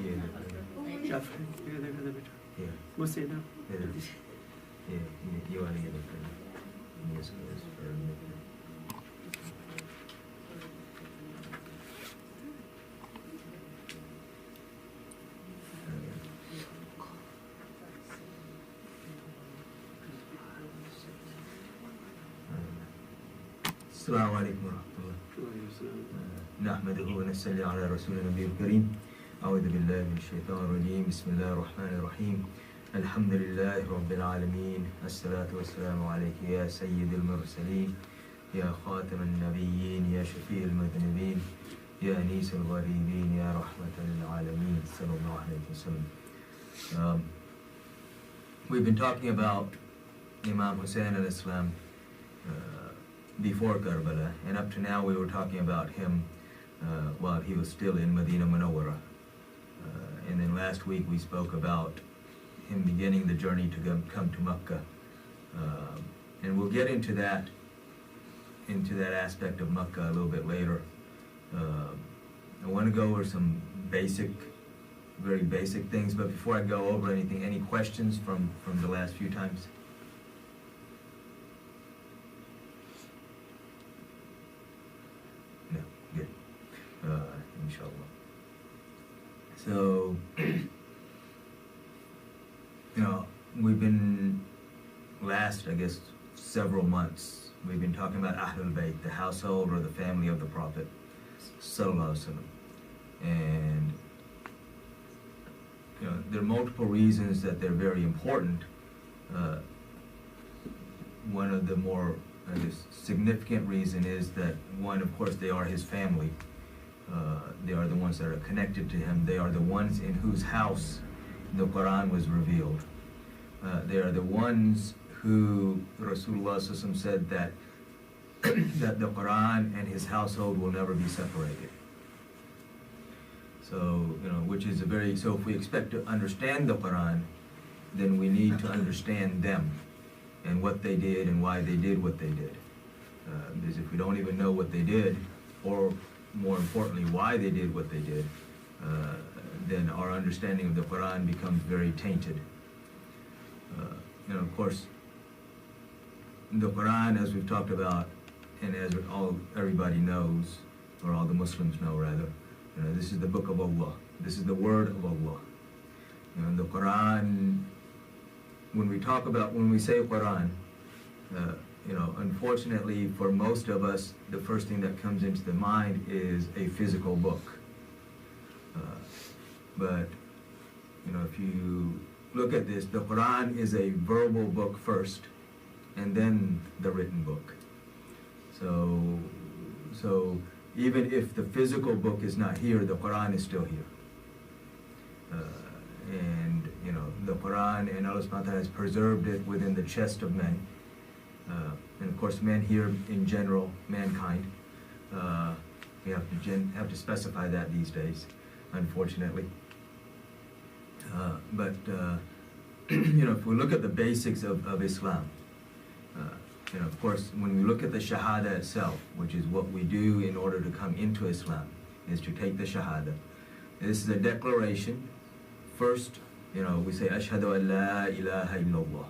Jafar, Yeah. Husain. Yeah, you want to get it for yes, yes, for السلام عليكم ورحمة الله. نحمده ونصلي على رسول النبي الكريم. أعوذ بالله من الشيطان الرجيم. بسم الله الرحمن الرحيم. الحمد لله رب العالمين. الصلاة والسلام عليك يا سيد المرسلين، يا خاتم النبيين، يا شفيع المذنبين، يا أنيس الغريبين، يا رحمة للعالمين صلى الله عليه وسلم. We've been talking about Imam Husain al-Islam before Karbala, and up to now we were talking about him while he was still in Medina Munawwara. And then last week we spoke about him beginning the journey to come to Makkah. And we'll get into that aspect of Makkah a little bit later. I want to go over some very basic things, but before I go over anything, any questions from the last few times? No, good. Inshallah. So, we've been several months, we've been talking about Ahlul Bayt, the household or the family of the Prophet Sallallahu Alaihi Wasallam. And there are multiple reasons that they're very important. One of the more significant reason is that one, of course, they are his family. They are the ones that are connected to him. They are the ones in whose house the Quran was revealed. They are the ones who Rasulullah ﷺ said that that the Quran and his household will never be separated. So, which is so if we expect to understand the Quran, then we need to understand them and what they did and why they did what they did. Because if we don't even know what they did, or more importantly, why they did what they did, then our understanding of the Quran becomes very tainted. Of course, the Quran, as we've talked about, and as everybody knows, or all the Muslims know rather, this is the book of Allah. This is the word of Allah. The Quran, when we say Quran, unfortunately for most of us, the first thing that comes into the mind is a physical book. But if you look at this, the Quran is a verbal book first, and then the written book. So even if the physical book is not here, the Quran is still here. And the Quran, and Allah subhanahu wa ta'ala has preserved it within the chest of men. And of course, men here in general, mankind. We have to specify that these days, unfortunately. But if we look at the basics of Islam, of course, when we look at the Shahada itself, which is what we do in order to come into Islam, is to take the Shahada. This is a declaration. First, we say, Ashhadu an la ilaha illallah,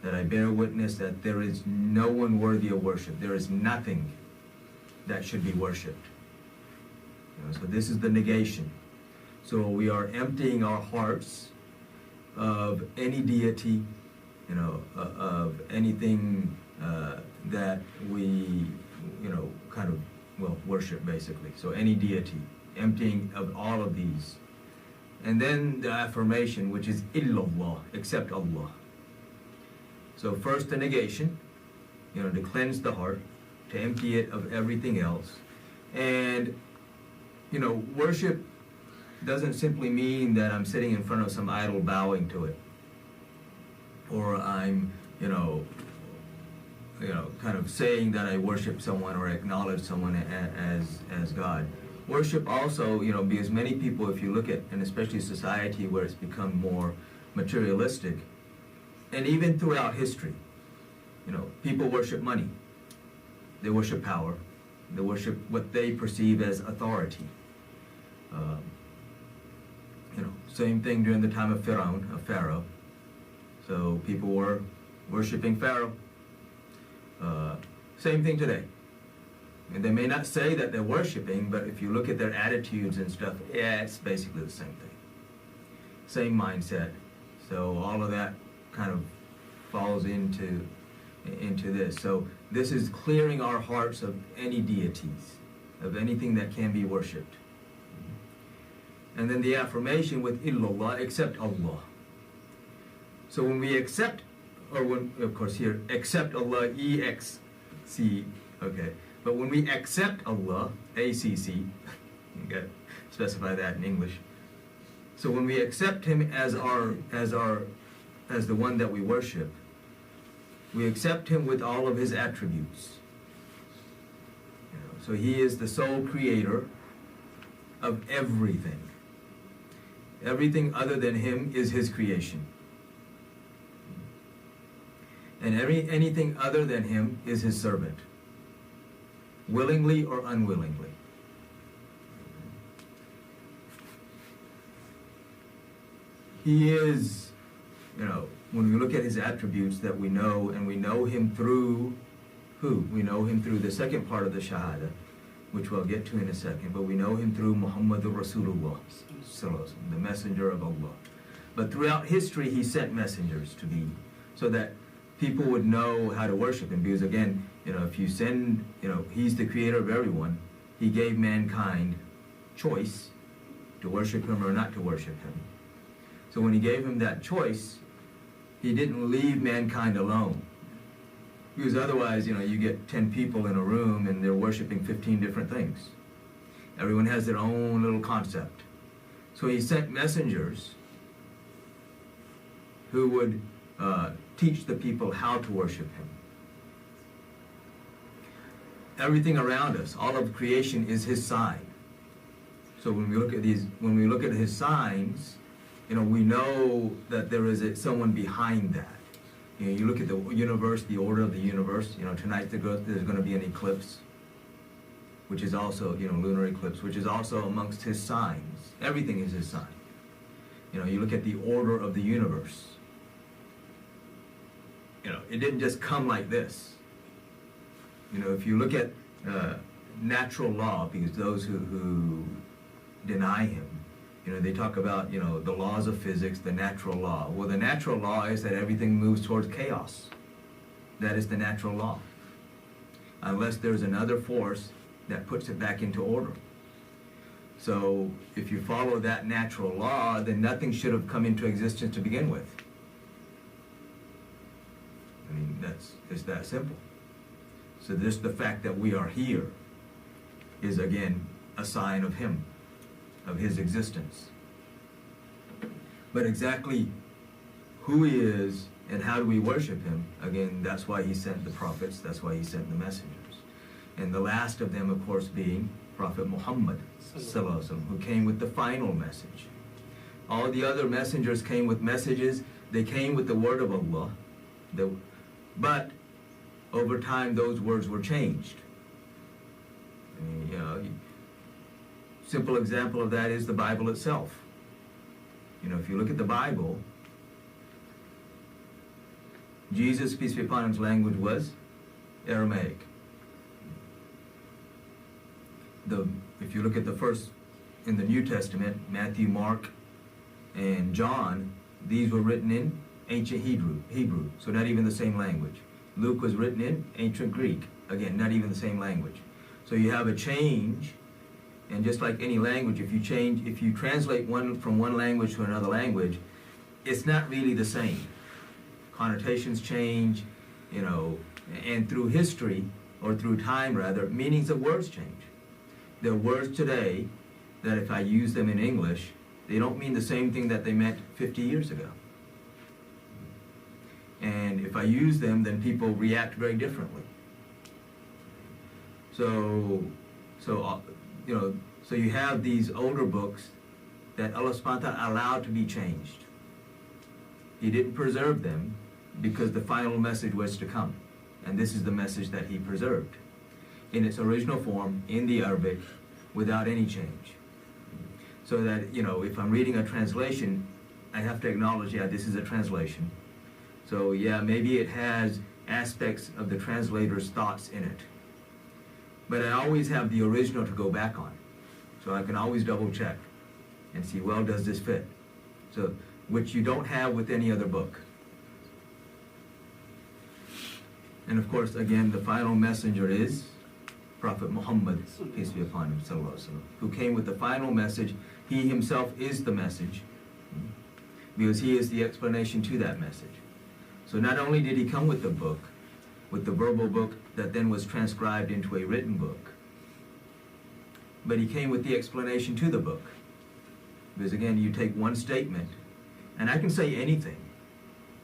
that I bear witness that there is no one worthy of worship. There is nothing that should be worshipped. So this is the negation. So we are emptying our hearts of any deity, of anything that we, worship basically. So any deity, emptying of all of these. And then the affirmation, which is illallah, except Allah. So first the negation, to cleanse the heart, to empty it of everything else. And, worship doesn't simply mean that I'm sitting in front of some idol bowing to it. Or I'm, kind of saying that I worship someone or acknowledge someone as God. Worship also, because many people, if you look at, and especially society where it's become more materialistic, and even throughout history, people worship money. They worship power. They worship what they perceive as authority. Same thing during the time of Pharaoh. So people were worshiping Pharaoh. Same thing today. And they may not say that they're worshiping, but if you look at their attitudes and stuff, yeah, it's basically the same thing. Same mindset. So all of that kind of falls into this. So this is clearing our hearts of any deities, of anything that can be worshipped. And then the affirmation with illallah, except Allah. So when we accept, or when, of course here, accept Allah, E-X-C, okay. But when we accept Allah, A-C-C, you got to specify that in English. So when we accept Him as the one that we worship, we accept Him with all of His attributes. You know, so He is the sole creator of everything. Everything other than Him is His creation. And anything other than Him is His servant, willingly or unwillingly. He is, you know, when we look at His attributes that we know, and we know Him through who? We know Him through the second part of the Shahada, which we'll get to in a second, but we know Him through Muhammadur Rasulullah, the messenger of Allah. But throughout history, He sent messengers to be, so that people would know how to worship Him. Because again, you know, if you send, you know, He's the creator of everyone. He gave mankind choice to worship Him or not to worship Him. So when He gave him that choice, He didn't leave mankind alone. Because otherwise, you know, you get 10 people in a room and they're worshiping 15 different things. Everyone has their own little concept. So He sent messengers who would teach the people how to worship Him. Everything around us, all of creation, is His sign. So when we look at His signs, you know, we know that there is someone behind that. You know, you look at the universe, the order of the universe. You know, tonight there's going to be an eclipse, which is also, you know, lunar eclipse, which is also amongst His signs. Everything is His sign. You know, you look at the order of the universe. You know, it didn't just come like this. You know, if you look at natural law, because those who deny Him, you know, they talk about, you know, the laws of physics, the natural law. Well, the natural law is that everything moves towards chaos. That is the natural law. Unless there's another force that puts it back into order. So if you follow that natural law, then nothing should have come into existence to begin with. I mean, it's that simple. So just the fact that we are here is, again, a sign of Him, of His existence. But exactly who He is and how do we worship Him, again, that's why He sent the prophets, that's why He sent the messengers. And the last of them, of course, being Prophet Muhammad, who came with the final message. All the other messengers came with messages, they came with the word of Allah, but over time those words were changed. I mean, you know, simple example of that is the Bible itself. You know, if you look at the Bible, Jesus, peace be upon Him's language was Aramaic. If you look at the first, in the New Testament, Matthew, Mark, and John, these were written in ancient Hebrew, so not even the same language. Luke was written in ancient Greek, again, not even the same language. So you have a change. And just like any language, if you translate one from one language to another language, it's not really the same. Connotations change, you know, and through history, or through time rather, meanings of words change. There are words today that if I use them in English, they don't mean the same thing that they meant 50 years ago. And if I use them, then people react very differently. So you have these older books that Allah subhanahu wa ta'ala allowed to be changed. He didn't preserve them because the final message was to come. And this is the message that He preserved in its original form, in the Arabic, without any change. So that, you know, if I'm reading a translation, I have to acknowledge, yeah, this is a translation. So yeah, maybe it has aspects of the translator's thoughts in it. But I always have the original to go back on. So I can always double check and see, well, does this fit? So, which you don't have with any other book. And of course, again, the final messenger is Prophet Muhammad, peace be upon him, sallallahu alaihi wasallam, who came with the final message. He himself is the message, because he is the explanation to that message. So not only did he come with the book, with the verbal book that then was transcribed into a written book, but he came with the explanation to the book. Because again, you take one statement, and I can say anything,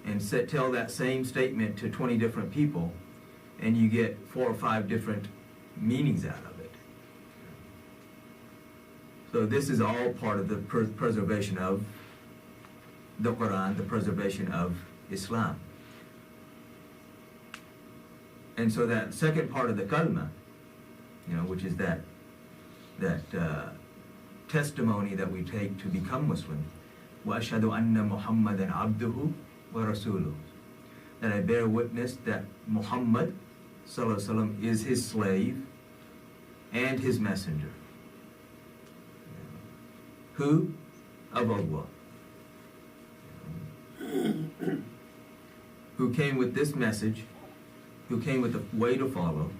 and tell that same statement to 20 different people, and you get 4 or 5 different meanings out of it. So this is all part of the preservation of the Quran, the preservation of Islam. And so that second part of the kalma, you know, which is that testimony that we take to become Muslim, وَأَشْهَدُ أَنَّ مُحَمَّدًا عَبْدُهُ وَرَسُولُهُ, that I bear witness that Muhammad sallallahu alaihi wasallam is his slave and his messenger. Who? Of Allah. Who came with this message, who came with the way to follow.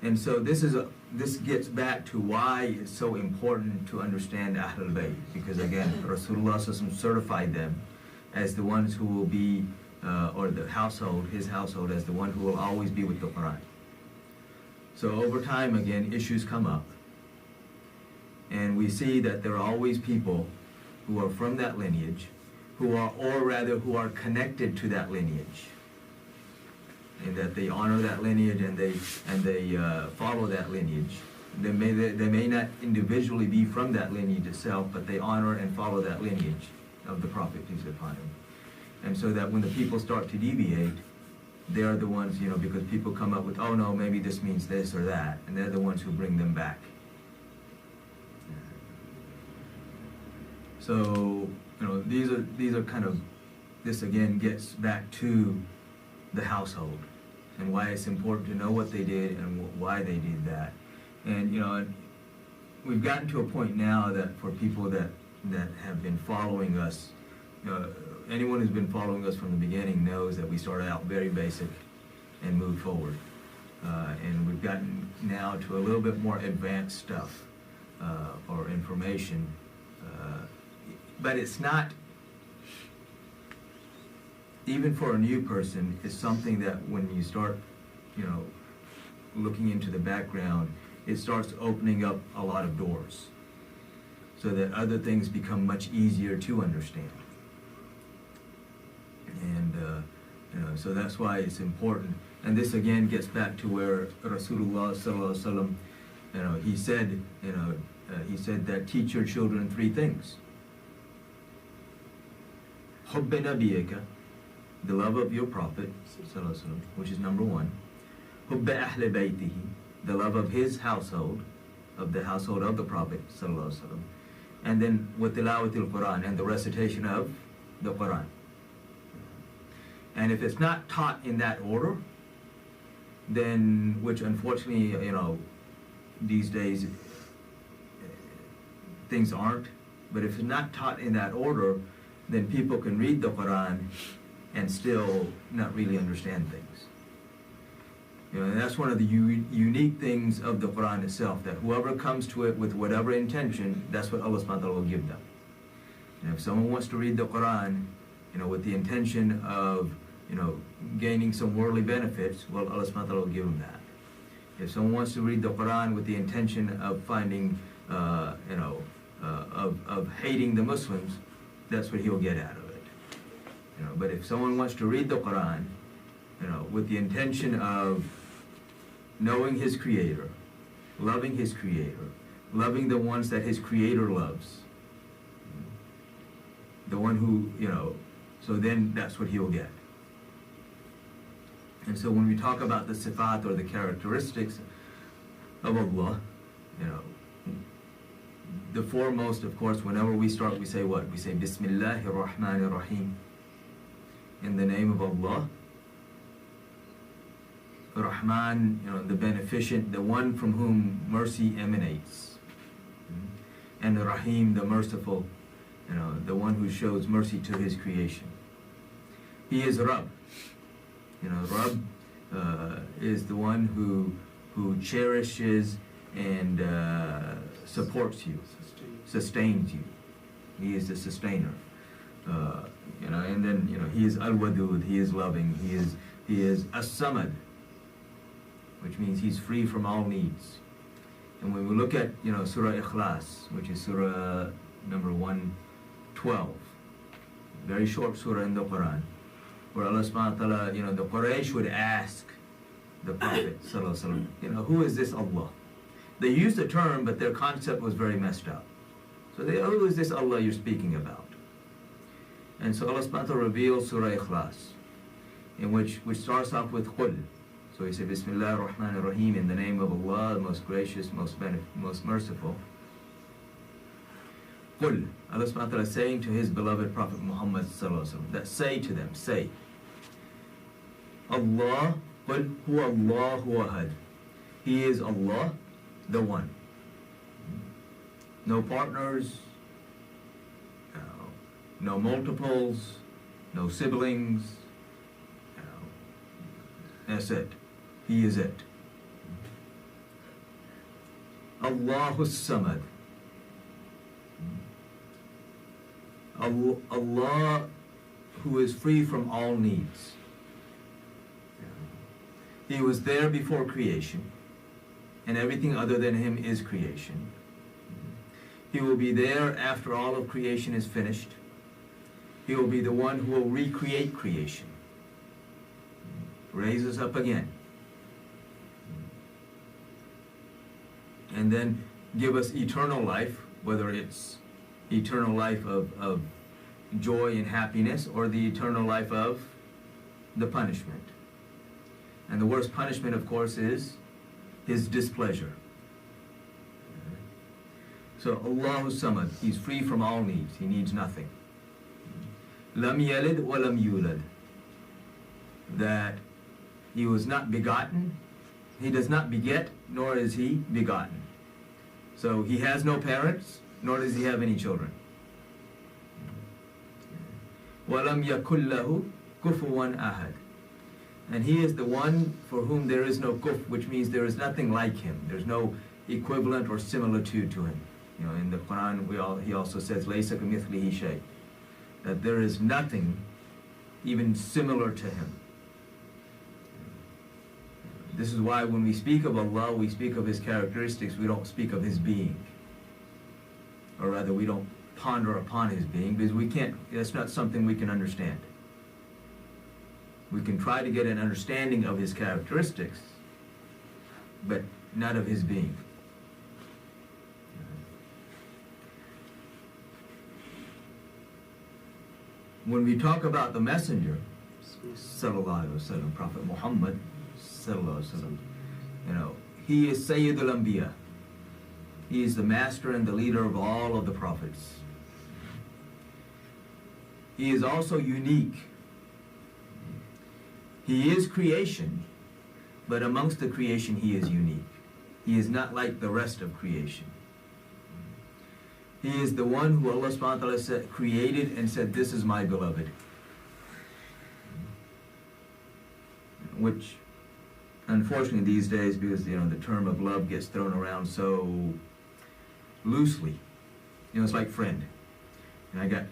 And so this gets back to why it's so important to understand Ahlul Bayt, because again, Rasulullah certified them as the ones who will be, or the household, his household, as the one who will always be with the Quran. So over time, again, issues come up. And we see that there are always people who are from that lineage, who are connected to that lineage, and that they honor that lineage and they follow that lineage. They may not individually be from that lineage itself, but they honor and follow that lineage of the Prophet, peace be upon him. And so that when the people start to deviate, they are the ones, you know, because people come up with, oh no, maybe this means this or that, and they're the ones who bring them back. So, you know, these are kind of, this again gets back to the household and why it's important to know what they did and why they did that. And, you know, we've gotten to a point now that for people that have been following us, you know, anyone who's been following us from the beginning knows that we started out very basic and moved forward. And we've gotten now to a little bit more advanced stuff or information. But it's not, even for a new person, it's something that when you start, you know, looking into the background, it starts opening up a lot of doors so that other things become much easier to understand. And, you know, so that's why it's important. And this again gets back to where Rasulullah sallallahu alaihi wasallam, you know, he said that teach your children 3 things. حُبِّ نَبِيِّكَ, the love of your Prophet, which is number 1. حُبِّ أَهْلِ بَيْتِهِ, the love of his household, of the household of the Prophet, and then وَتِلَاوَةِ الْقُرْآنِ, and the recitation of the Quran. And if it's not taught in that order, then, which unfortunately, you know, these days things aren't, but if it's not taught in that order, then people can read the Quran and still not really understand things. You know, and that's one of the unique things of the Quran itself, that whoever comes to it with whatever intention, that's what Allah subhanahu wa ta'ala will give them. And if someone wants to read the Quran, you know, with the intention of, you know, gaining some worldly benefits, well, Allah subhanahu wa ta'ala will give them that. If someone wants to read the Quran with the intention of finding, you know, of hating the Muslims, that's what he'll get out of it. You know, but if someone wants to read the Quran, you know, with the intention of knowing his Creator, loving his Creator, loving the ones that his Creator loves, the one who, you know, so then that's what he'll get. And so when we talk about the sifat or the characteristics of Allah, you know, the foremost, of course, whenever we start, we say what? We say Bismillahir Rahmanir Rahim. In the name of Allah. Rahman, the beneficent, the one from whom mercy emanates. And the Rahim, the merciful, the one who shows mercy to his creation. He is Rabb. Rabb is the one who cherishes and supports you, sustains you. He is the sustainer. And then he is Al-Wadud, he is loving, he is As-Samad, which means he's free from all needs. And when we look at Surah Ikhlas, which is Surah number 112, very short surah in the Quran, where Allah subhanahu wa ta'ala, the Quraysh would ask the Prophet sallallahu alaihi wasallam, who is this Allah? They used the term, but their concept was very messed up. So who is this Allah you're speaking about? And so Allah subhanahu wa ta'ala reveals Surah Ikhlas, in which starts off with Qul. So he said, Bismillah ar-Rahman ar-Rahim, in the name of Allah, the most gracious, most merciful. Qul, Allah subhanahu wa ta'ala is saying to his beloved Prophet Muhammad sallallahu alaihi wasallam, that say to them, say, Allah, Qul huwa Allahu ahad. He is Allah, the one. No partners, no multiples, no siblings. That's it. He is it. Allahus Samad. Allah who is free from all needs. He was there before creation, and everything other than him is creation. He will be there after all of creation is finished. He will be the one who will recreate creation, raise us up again, and then give us eternal life, whether it's eternal life of joy and happiness, or the eternal life of the punishment. And the worst punishment, of course, is his displeasure. So Allahu Samad, he's free from all needs, he needs nothing. Lam yalid wa lam yulad, that he was not begotten, he does not beget, nor is he begotten. So he has no parents, nor does he have any children. وَلَمْ يَكُلْ لَهُ كُفُوًا أَحَدٌ, and he is the one for whom there is no kuf, which means there is nothing like him. There's no equivalent or similitude to him. In the Quran, he also says, لَيْسَ كَمِثْلِهِ شَيْءٍ, that there is nothing even similar to him. This is why when we speak of Allah, we speak of his characteristics, we don't speak of his being. Or rather, we don't ponder upon his being, because that's not something we can understand. We can try to get an understanding of his characteristics, but not of his being. When we talk about the Messenger, sallallahu alaihi wasallam, Prophet Muhammad, sallallahu alaihi wasallam, he is Sayyidul Anbiya. He is the master and the leader of all of the prophets. He is also unique. He is creation, but amongst the creation he is unique. He is not like the rest of creation. He is the one who Allah subhanahu wa ta'ala created and said, this is my beloved. Which, unfortunately these days, because the term of love gets thrown around so loosely. It's like friend. And I got,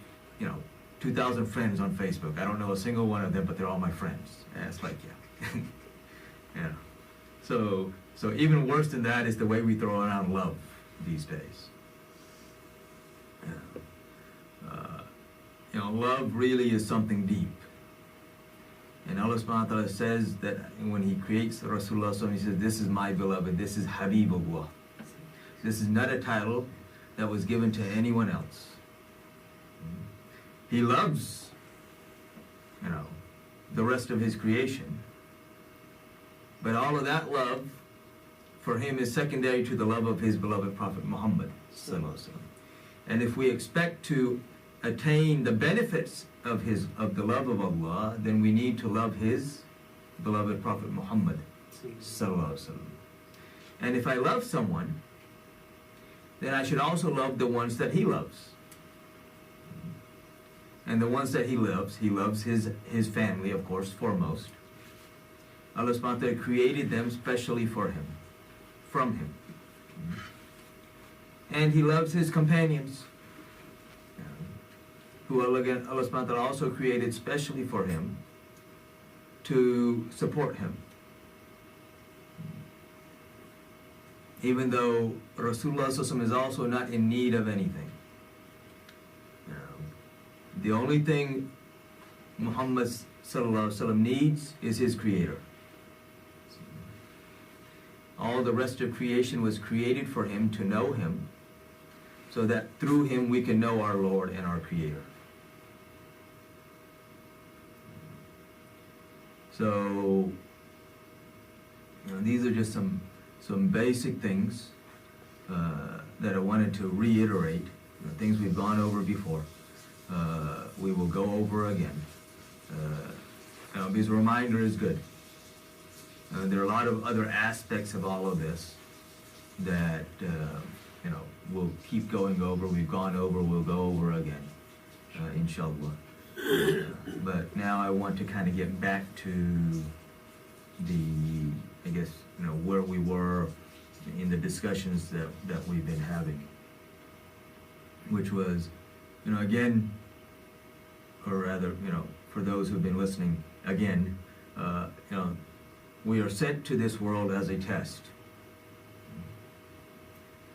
2,000 friends on Facebook. I don't know a single one of them, but they're all my friends. And it's like, yeah. So even worse than that is the way we throw around love these days. Love really is something deep. And Allah subhanahu wa ta'ala says that when he creates Rasulullah, he says, this is my beloved, this is Habibullah. This is not a title that was given to anyone else. He loves, the rest of his creation. But all of that love for him is secondary to the love of his beloved Prophet Muhammad sallallahu alaihi wasallam. And if we expect to attain the benefits of the love of Allah, then we need to love His beloved Prophet Muhammad sallallahu alaihi wasallam. And if I love someone, then I should also love the ones that he loves. And the ones that he loves his family, of course, foremost. Allah subhanahu wa ta'ala created them specially for him, from him. And he loves his companions, who Allah subhanahu wa ta'ala also created specially for him to support him. Even though Rasulullah is also not in need of anything. The only thing Muhammad needs is his creator. All the rest of creation was created for him to know him, so that through him we can know our Lord and our Creator. So, these are just some basic things that I wanted to reiterate, things we've gone over before. We will go over again. Because a reminder is good. There are a lot of other aspects of all of this that we'll keep going over. We've gone over. We'll go over again, inshallah. But now I want to kind of get back to where we were in the discussions that we've been having, which was, again, or rather, for those who've been listening, again, we are sent to this world as a test.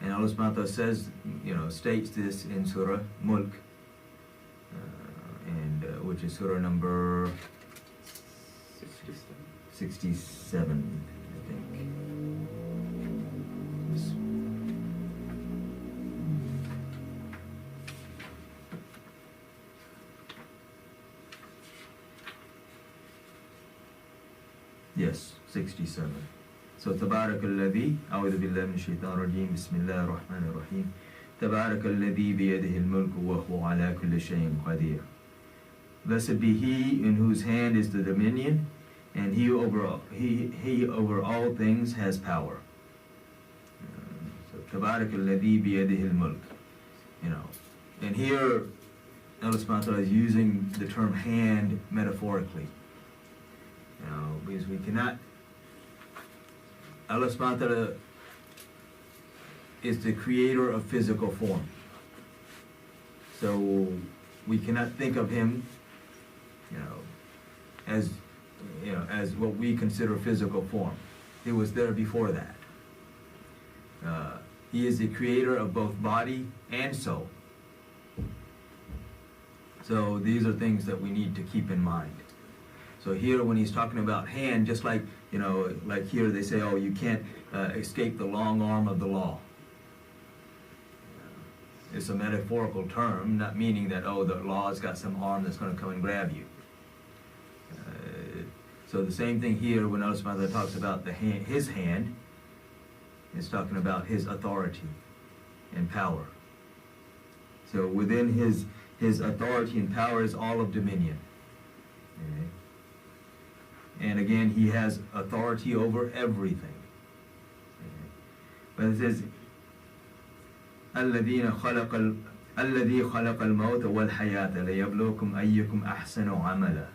And Allah subhanahu wa ta'ala says, states this in Surah Mulk, which is Surah number 67, I think. Yes, 67. So, تبارك الذي أعوذ بالله من الشيطان الرجيم بسم الله الرحمن الرحيم تبارك الذي بيده الملك وهو على كل شيء قدير. Blessed be he in whose hand is the dominion, and he over all things has power. So, تبارك الذي بيده الملك. And here Allah subhanahu wa ta'ala is using the term hand metaphorically. Because we cannot, Allah subhanahu wa ta'ala is the creator of physical form. So we cannot think of him, as what we consider physical form. He was there before that. He is the creator of both body and soul. So these are things that we need to keep in mind. So here when he's talking about hand, just like, like here they say, you can't escape the long arm of the law. It's a metaphorical term, not meaning that, the law's got some arm that's going to come and grab you. So the same thing here when Allah subhanahu wa ta'ala talks about his hand, it's talking about his authority and power. So within his authority and power is all of dominion. Okay? And again, he has authority over everything. Okay? But it says, الذي خلق الموت والحياة ليبلوكم أيكم أحسن عملا.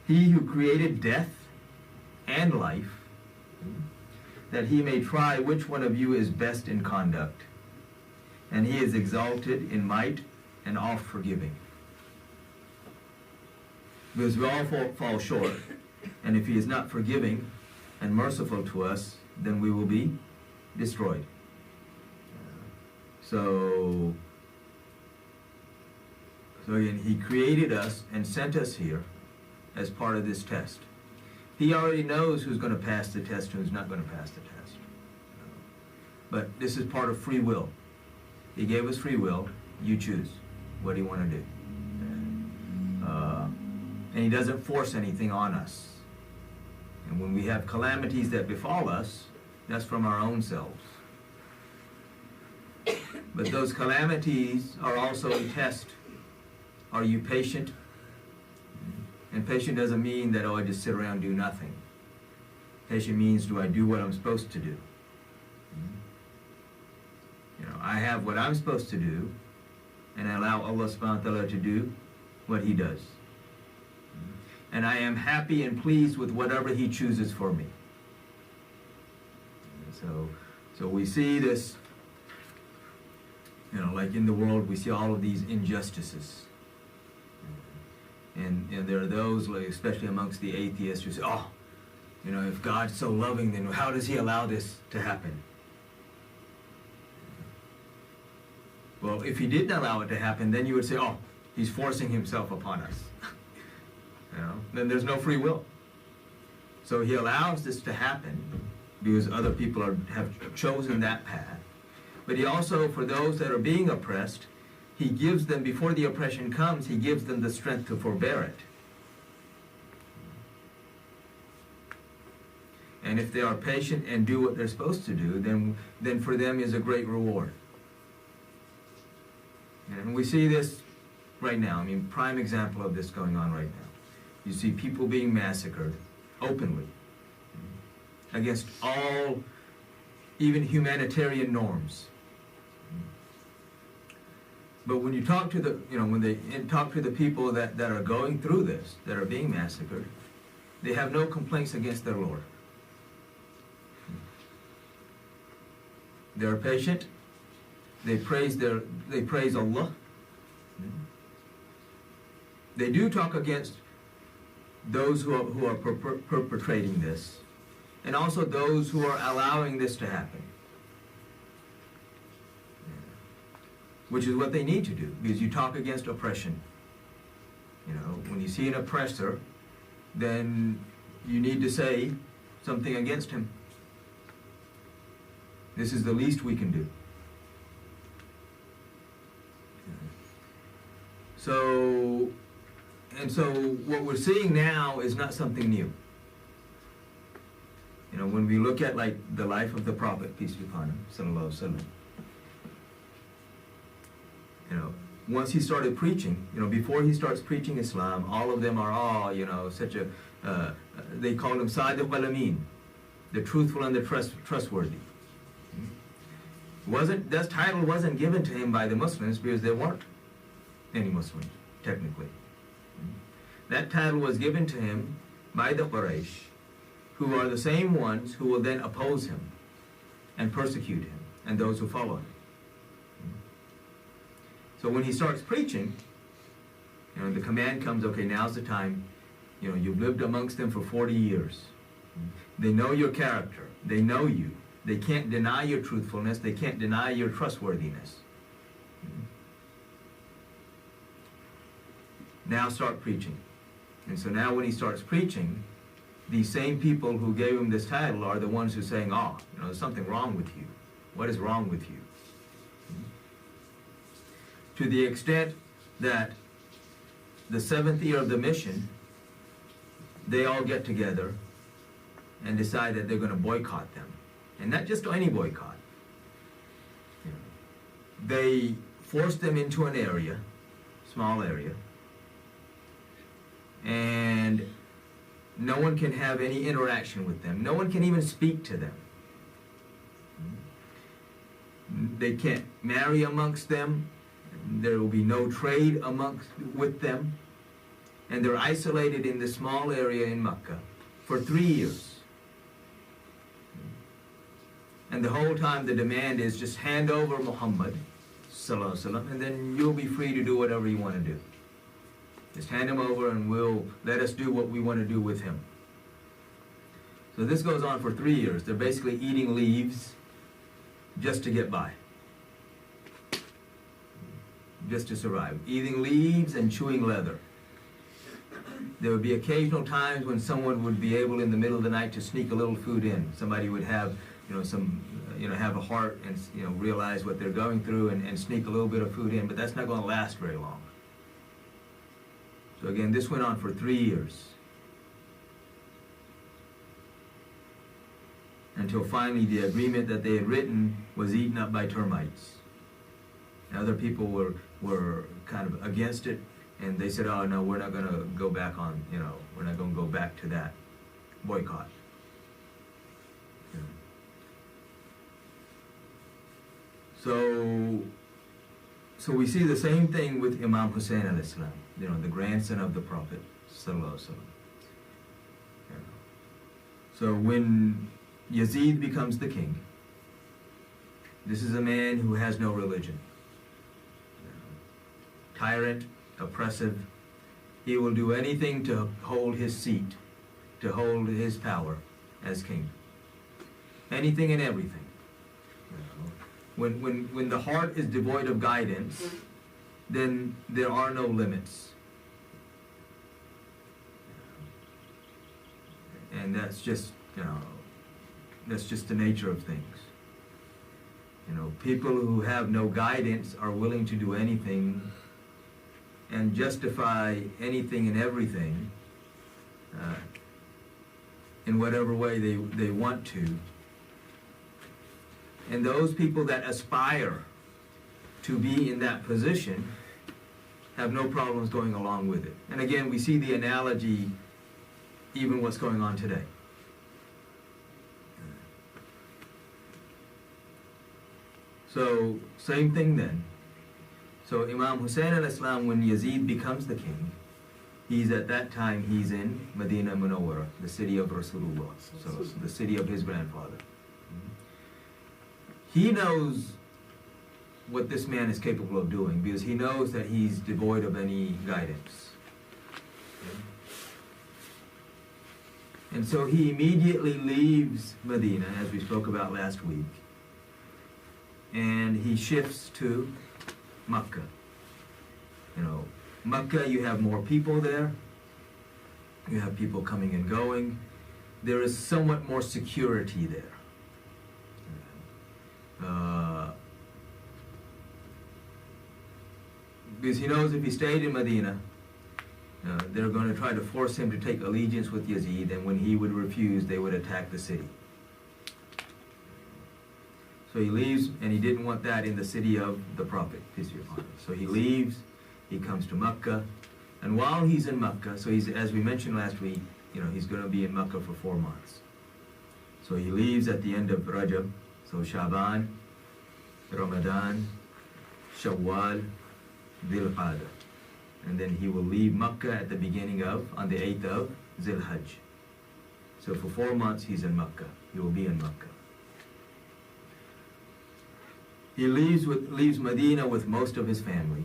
He who created death and life, that he may try which one of you is best in conduct. And he is exalted in might and oft forgiving. Because we all fall short, and if he is not forgiving and merciful to us, then we will be destroyed. So again, he created us and sent us here as part of this test. He already knows who's going to pass the test and who's not going to pass the test. But this is part of free will. He gave us free will. You choose. What do you want to do? And he doesn't force anything on us. And when we have calamities that befall us, that's from our own selves. But those calamities are also a test. Are you patient? And patient doesn't mean that, oh, I just sit around and do nothing. Patient means, do I do what I'm supposed to do? You know, I have what I'm supposed to do, and I allow Allah subhanahu wa ta'ala to do what He does. And I am happy and pleased with whatever He chooses for me. So we see this, you know, like in the world, we see all of these injustices. And there are those, like, especially amongst the atheists, who say, oh, you know, if God's so loving, then how does He allow this to happen? Well, if He didn't allow it to happen, then you would say, oh, He's forcing Himself upon us. You know, then there's no free will. So He allows this to happen because other people have chosen that path. But He also, for those that are being oppressed, He gives them, before the oppression comes, He gives them the strength to forbear it. And if they are patient and do what they're supposed to do, then for them is a great reward. And we see this right now. I mean, prime example of this going on right now. You see people being massacred openly against all, even humanitarian norms. But when you talk to the, you know, when they talk to the people that are going through this, that are being massacred, they have no complaints against their Lord. They're patient. They praise Allah. They do talk against those who are perpetrating this, and also those who are allowing this to happen, which is what they need to do, because you talk against oppression. You know, when you see an oppressor, then you need to say something against him. This is the least we can do. So what we're seeing now is not something new. You know, when we look at, like, the life of the Prophet, peace be upon him, sallallahu alaihi wasallam, you know, once he started preaching, you know, before he starts preaching Islam, all of them are, you know, such a, they call him Sadiq al-Amin, the truthful and the trustworthy. That title wasn't given to him by the Muslims because there weren't any Muslims, technically. That title was given to him by the Quraysh, who are the same ones who will then oppose him and persecute him and those who follow him. So when he starts preaching, you know, the command comes, okay, now's the time. You know, you've lived amongst them for 40 years. They know your character. They know you. They can't deny your truthfulness. They can't deny your trustworthiness. Now start preaching. And so now when he starts preaching, these same people who gave him this title are the ones who are saying, oh, you know, there's something wrong with you. What is wrong with you? To the extent that the 7th year of the mission, they all get together and decide that they're going to boycott them. And not just any boycott. They force them into an area, small area, and no one can have any interaction with them. No one can even speak to them. They can't marry amongst them. There will be no trade with them. And they're isolated in this small area in Makkah for 3 years. And the whole time the demand is just hand over Muhammad, sallallahu alaihi wasallam, and then you'll be free to do whatever you want to do. Just hand him over and let us do what we want to do with him. So this goes on for 3 years. They're basically eating leaves just to get by. Just to survive. Eating leaves and chewing leather. There would be occasional times when someone would be able in the middle of the night to sneak a little food in. Somebody would have, have a heart and, realize what they're going through and sneak a little bit of food in, but that's not going to last very long. So again, this went on for 3 years. Until finally the agreement that they had written was eaten up by termites. And other people were kind of against it, and they said, oh no, we're not going to go back on, we're not going to go back to that boycott. You know. So we see the same thing with Imam Husain al-Islam, the grandson of the Prophet sallallahu alaihi wasallam. So when Yazid becomes the king, this is a man who has no religion. Tyrant, oppressive. He will do anything to hold his seat, to hold his power as king. Anything and everything. When the heart is devoid of guidance, then there are no limits. And that's just the nature of things. People who have no guidance are willing to do anything and justify anything and everything in whatever way they want to. And those people that aspire to be in that position have no problems going along with it. And again, we see the analogy, even what's going on today. So, same thing then. So Imam Husain al-Islam, when Yazid becomes the king, at that time he's in Medina Munawwara, the city of Rasulullah, so the city of his grandfather. He knows what this man is capable of doing because he knows that he's devoid of any guidance. And so he immediately leaves Medina, as we spoke about last week, and he shifts to Makkah. Makkah, you have more people there. You have people coming and going. There is somewhat more security there. Because he knows if he stayed in Medina, they're going to try to force him to take allegiance with Yazid, and when he would refuse, they would attack the city. So he leaves, and he didn't want that in the city of the Prophet, peace be upon him. So he leaves, he comes to Makkah, and while he's in Makkah, so he's, as we mentioned last week, he's going to be in Makkah for 4 months. So he leaves at the end of Rajab, so Shaban, Ramadan, Shawwal, Dhul Qa'dah. And then he will leave Makkah at the beginning on the 8th of Zil Hajj. So for 4 months he's in Makkah. He will be in Makkah. He leaves Medina with most of his family.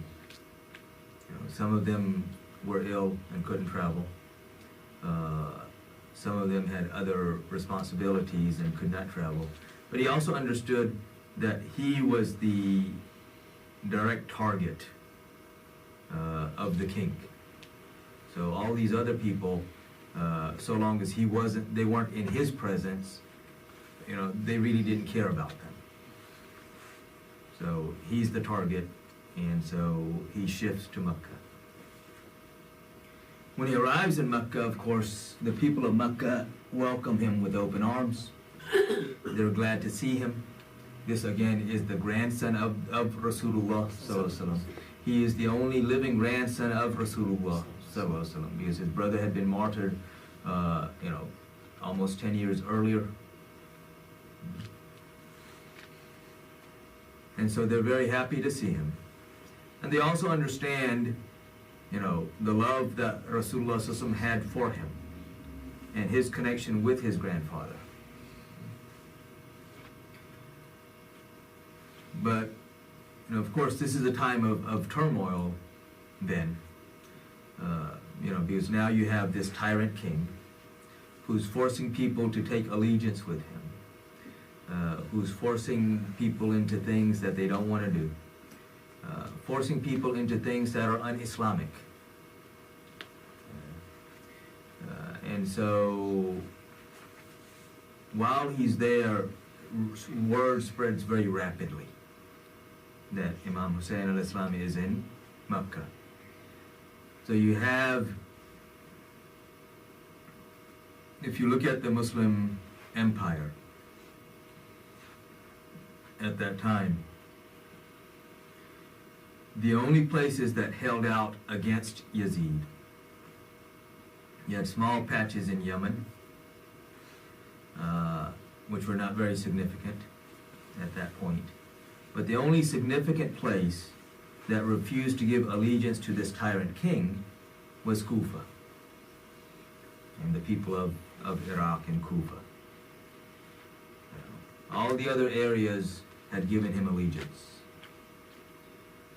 Some of them were ill and couldn't travel. Some of them had other responsibilities and could not travel. But he also understood that he was the direct target of the king. So all these other people, so long as they weren't in his presence, they really didn't care about them. So he's the target, and so he shifts to Makkah. When he arrives in Makkah, of course, the people of Makkah welcome him with open arms. They're glad to see him. This again is the grandson of Rasulullah sallallahu alaihi wasallam. He is the only living grandson of Rasulullah sallallahu alaihi wasallam because his brother had been martyred, almost 10 years earlier. And so they're very happy to see him. And they also understand, the love that Rasulullah sallallahu alaihi wasallam had for him and his connection with his grandfather. But, of course, this is a time of turmoil then, because now you have this tyrant king who's forcing people to take allegiance with him, who's forcing people into things that they don't want to do, forcing people into things that are un-Islamic. And so, while he's there, word spreads very rapidly that Imam Husain al-Islam is in Makkah. So you have, if you look at the Muslim empire at that time, the only places that held out against Yazid, you had small patches in Yemen, which were not very significant at that point. But the only significant place that refused to give allegiance to this tyrant king was Kufa, and the people of Iraq and Kufa. All the other areas had given him allegiance.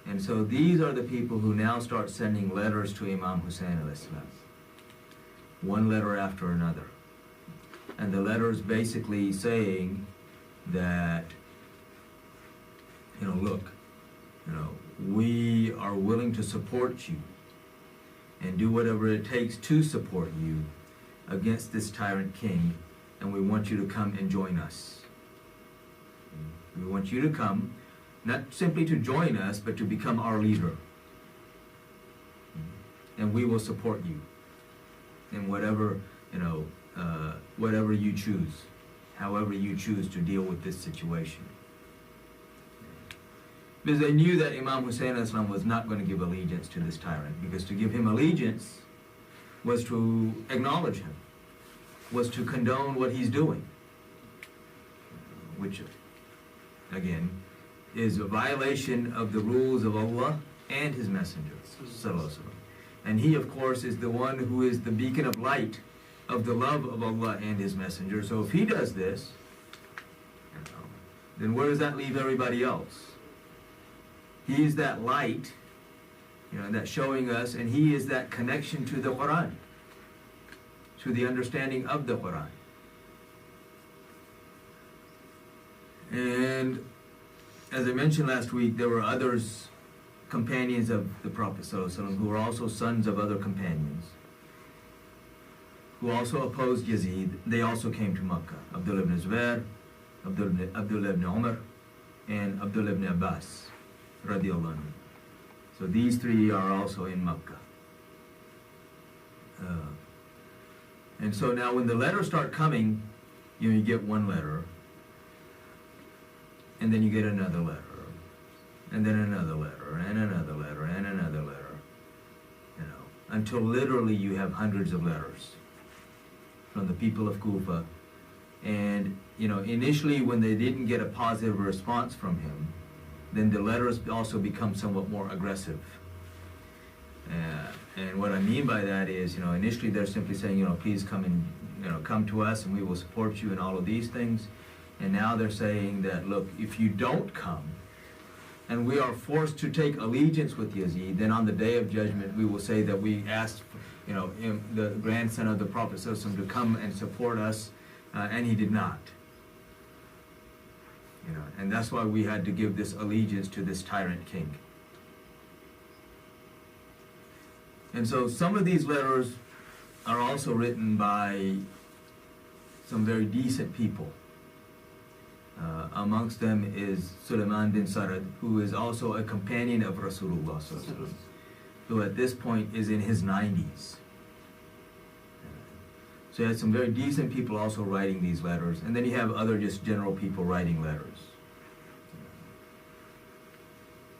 And so these are the people who now start sending letters to Imam Husain alayhi salam, one letter after another. And the letters basically saying that, look, we are willing to support you and do whatever it takes to support you against this tyrant king, and we want you to come and join us. We want you to come, not simply to join us, but to become our leader. And we will support you in whatever, whatever you choose, however you choose to deal with this situation. Because they knew that Imam Husain Islam was not going to give allegiance to this tyrant, because to give him allegiance was to acknowledge him, was to condone what he's doing, which, again, is a violation of the rules of Allah and His Messenger, sallallahu alaihi wasallam. And he, of course, is the one who is the beacon of light of the love of Allah and His Messenger. So if he does this, then where does that leave everybody else? He is that light, that's showing us, and he is that connection to the Quran, to the understanding of the Quran. And as I mentioned last week, there were others, companions of the Prophet ﷺ, who were also sons of other companions, who also opposed Yazid. They also came to Makkah. Abdullah ibn Zubair, Abdullah ibn Umar, and Abdullah ibn Abbas, radiallahu anhu. So these three are also in Makkah. And so now when the letters start coming, you get one letter, and then you get another letter, and then another letter, and another letter, and another letter, until literally you have hundreds of letters from the people of Kufa. And, initially when they didn't get a positive response from him, then the letters also become somewhat more aggressive. And what I mean by that is, initially they're simply saying, please come and, come to us and we will support you in all of these things. And now they're saying that, look, if you don't come and we are forced to take allegiance with Yazid, then on the day of judgment we will say that we asked, the grandson of the Prophet ﷺ to come and support us, and he did not. And that's why we had to give this allegiance to this tyrant king. And so some of these letters are also written by some very decent people. Amongst them is Sulaiman bin Sarad, who is also a companion of Rasulullah sallallahu alaihi wasallam, who at this point is in his 90s. So you had some very decent people also writing these letters, and then you have other just general people writing letters.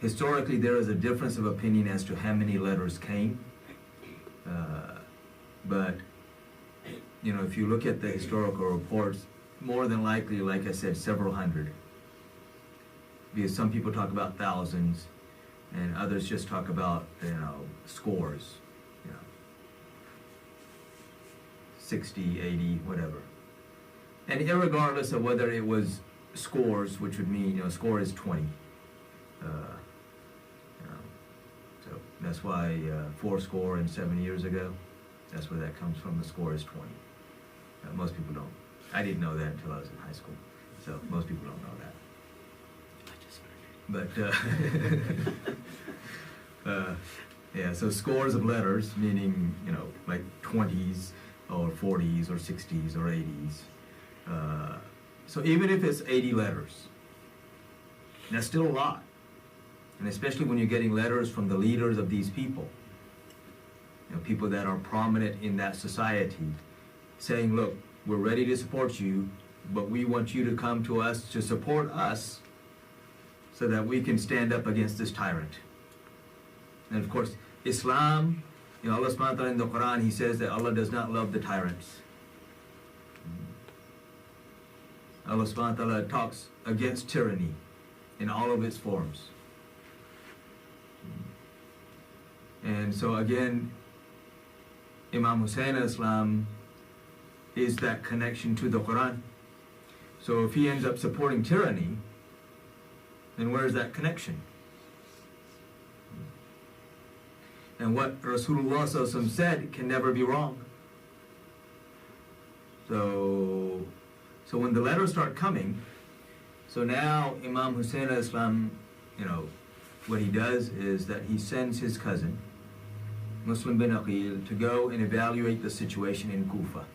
Historically, there is a difference of opinion as to how many letters came, but if you look at the historical reports, more than likely, like I said, several hundred. Because some people talk about thousands, and others just talk about, scores, 60, 80, whatever. And irregardless of whether it was scores, which would mean, score is 20. So that's why 70 years ago, that's where that comes from. The score is 20. Most people don't. I didn't know that until I was in high school, so most people don't know that. But yeah, so scores of letters, meaning like 20s or 40s or 60s or 80s. So even if it's 80 letters, that's still a lot, and especially when you're getting letters from the leaders of these people, people that are prominent in that society, saying, look, we're ready to support you, but we want you to come to us to support us so that we can stand up against this tyrant. And of course, Islam, Allah subhanahu wa ta'ala in the Quran, He says that Allah does not love the tyrants. Allah subhanahu wa ta'ala talks against tyranny in all of its forms. And so again, Imam Husain al-Islam is that connection to the Quran. So if he ends up supporting tyranny, then where's that connection? And what Rasulullah sallallahu alaihi wasallam said can never be wrong. So when the letters start coming, so now Imam Husain al-Islam, what he does is that he sends his cousin, Muslim bin Aqil, to go and evaluate the situation in Kufa.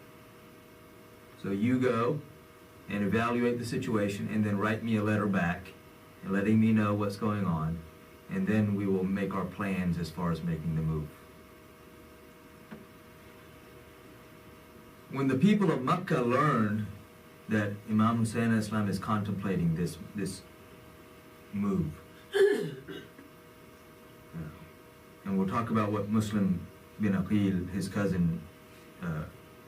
So you go and evaluate the situation and then write me a letter back and letting me know what's going on, and then we will make our plans as far as making the move. When the people of Makkah learned that Imam Husain al-Islam is contemplating this move, and we'll talk about what Muslim bin Aqil, his cousin,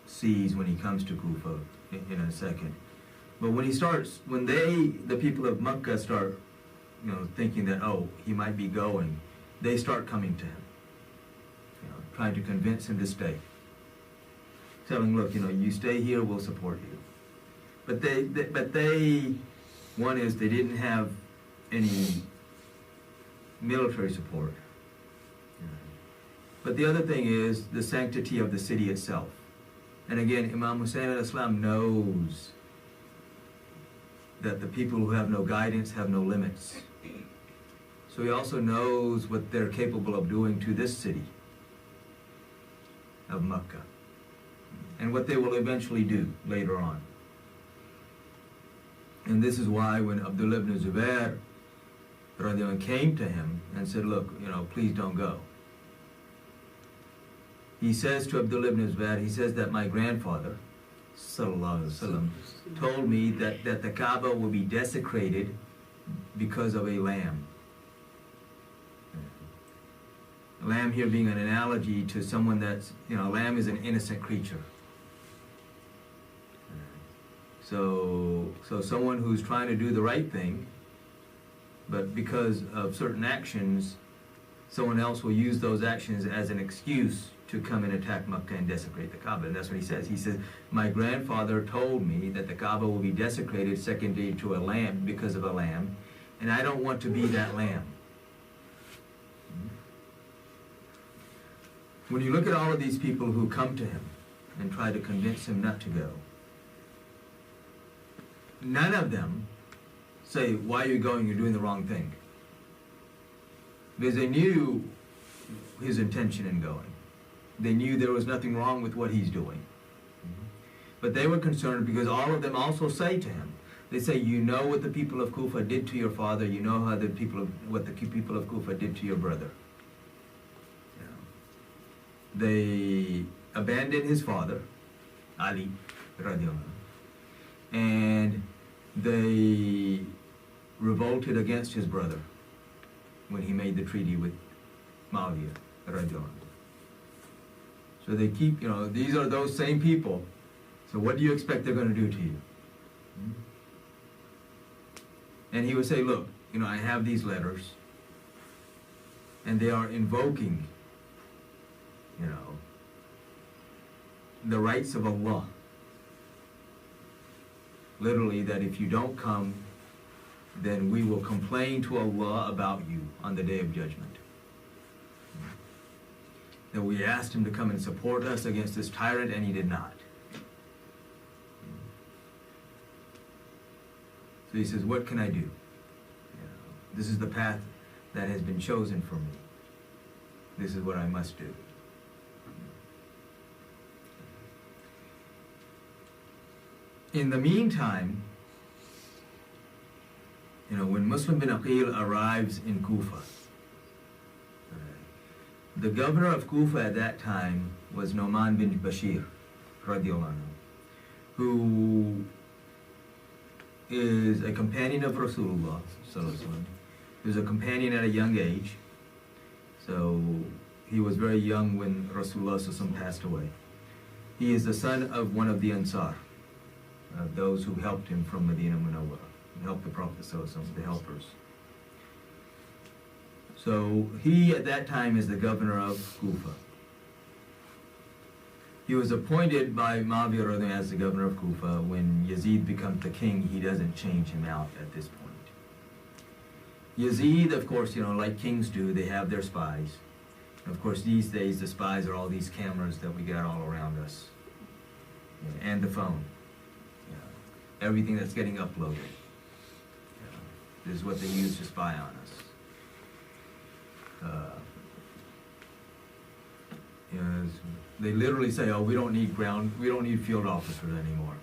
sees when he comes to Kufa in a second. But when the people of Makkah start, thinking that, he might be going, they start coming to him, trying to convince him to stay. Telling him, look, you stay here, we'll support you. But one is they didn't have any military support. But the other thing is the sanctity of the city itself. And again, Imam Husain al-Islam knows that the people who have no guidance have no limits. So he also knows what they're capable of doing to this city of Makkah, and what they will eventually do later on. And this is why when Abdullah ibn Zubair came to him and said, look, please don't go. He says to Abdullah ibn Zubair, he says that my grandfather, sallallahu alaihi wasallam, told me that the Kaaba will be desecrated because of a lamb. A lamb here being an analogy to someone that's, a lamb is an innocent creature. So someone who's trying to do the right thing, but because of certain actions, someone else will use those actions as an excuse to come and attack Makkah and desecrate the Kaaba. And that's what he says. He says, my grandfather told me that the Kaaba will be desecrated secondary to a lamb because of a lamb, and I don't want to be that lamb. When you look at all of these people who come to him and try to convince him not to go, none of them say, why are you going? You're doing the wrong thing. Because they knew his intention in going. They knew there was nothing wrong with what he's doing. But they were concerned because all of them also say to him, they say, what the people of Kufa did to your father, what the people of Kufa did to your brother. They abandoned his father, Ali, radiallahu anhu, and they revolted against his brother when he made the treaty with Muawiyah, radiallahu anhu. So they keep, these are those same people. So what do you expect they're going to do to you? And he would say, look, I have these letters, and they are invoking, the rights of Allah. Literally, that if you don't come, then we will complain to Allah about you on the Day of Judgment. That we asked him to come and support us against this tyrant, and he did not. So he says, what can I do? This is the path that has been chosen for me. This is what I must do. In the meantime, when Muslim bin Aqil arrives in Kufa, the governor of Kufa at that time was Nu'man bin Bashir, radiallahu anhu, who is a companion of Rasulullah sallallahu alaihi wasallam. He was a companion at a young age. So he was very young when Rasulullah ﷺ passed away. He is the son of one of the Ansar, those who helped him from Medina Munawwara, helped the Prophet ﷺ, the helpers. So he at that time is the governor of Kufa. He was appointed by Muawiyah as the governor of Kufa. When Yazid becomes the king, he doesn't change him out at this point. Yazid, of course, like kings do, they have their spies. And of course, these days, the spies are all these cameras that we got all around us. And the phone. Everything that's getting uploaded. This is what they use to spy on us. They literally say, "Oh, we don't need field officers anymore.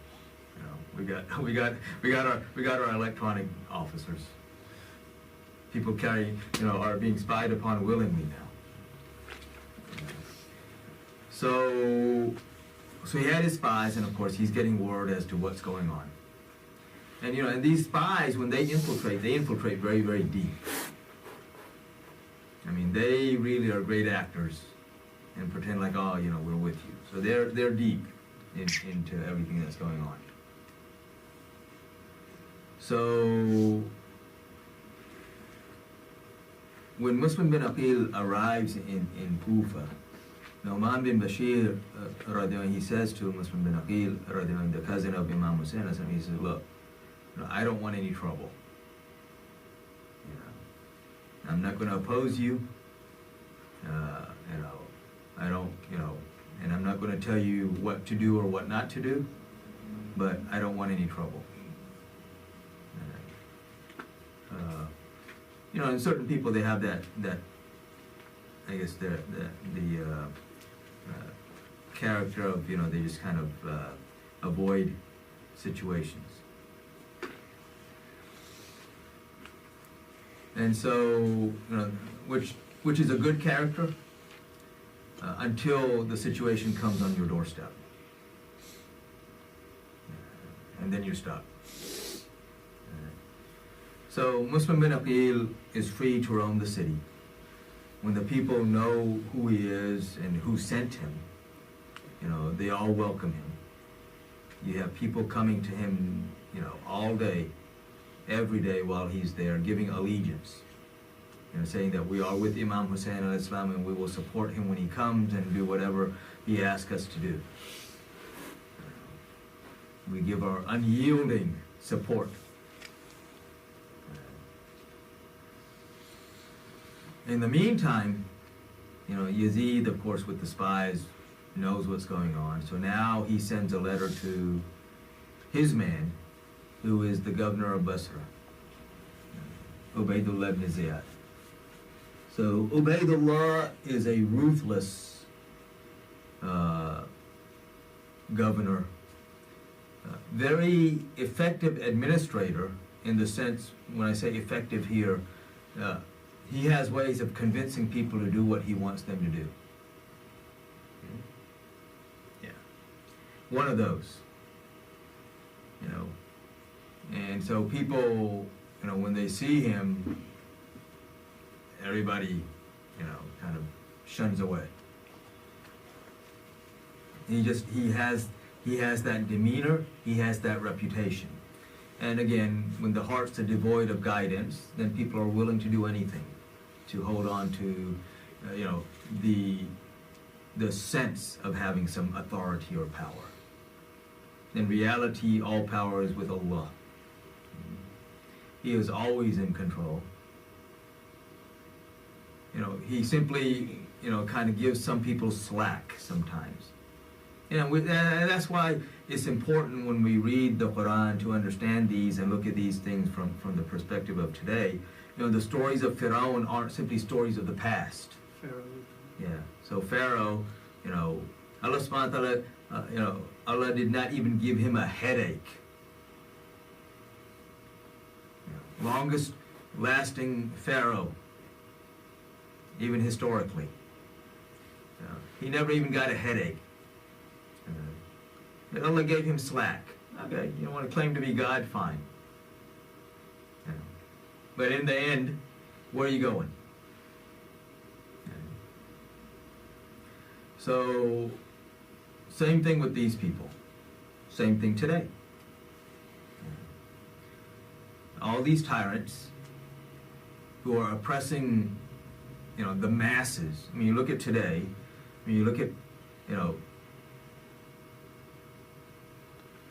We got our electronic officers. People are being spied upon willingly now." So he had his spies, and of course he's getting word as to what's going on. And and these spies, when they infiltrate very, very deep. I mean, they really are great actors and pretend like, oh, we're with you. So they're deep into everything that's going on. So when Muslim bin Aqil arrives in Kufa, Nu'man bin Bashir, he says to Muslim bin Aqil, the cousin of Imam Husain, he says, look, I don't want any trouble. I'm not going to oppose you. I don't, and I'm not going to tell you what to do or what not to do, but I don't want any trouble. And certain people, they have that I guess the character of, they just kind of avoid situations. And so, which is a good character until the situation comes on your doorstep. And then you're stuck. So Muslim bin Aqil is free to roam the city. When the people know who he is and who sent him, they all welcome him. You have people coming to him, all day, every day while he's there, giving allegiance. Saying that we are with Imam Husain al-Islam and we will support him when he comes and do whatever he asks us to do. We give our unyielding support. In the meantime, Yazid, of course, with the spies, knows what's going on. So now he sends a letter to his man, who is the governor of Basra, Ubaydullah ibn Ziyad. So Ubaydullah is a ruthless governor, very effective administrator in the sense, when I say effective here, he has ways of convincing people to do what he wants them to do. Yeah. One of those. And so people, when they see him, everybody, kind of shuns away. He has that demeanor, he has that reputation. And again, when the hearts are devoid of guidance, then people are willing to do anything to hold on to, the sense of having some authority or power. In reality, all power is with Allah. He is always in control. He simply, kind of gives some people slack sometimes. That's why it's important when we read the Quran to understand these and look at these things from the perspective of today. The stories of Pharaoh aren't simply stories of the past. Pharaoh. Yeah. So Pharaoh, Allah subhanahu wa ta'ala, Allah did not even give him a headache. Longest lasting Pharaoh, even historically. He never even got a headache. But Allah gave him slack. Okay, you don't want to claim to be God, fine. But in the end, where are you going? So, same thing with these people. Same thing today. All these tyrants who are oppressing, the masses. I mean, you look at today, you look at,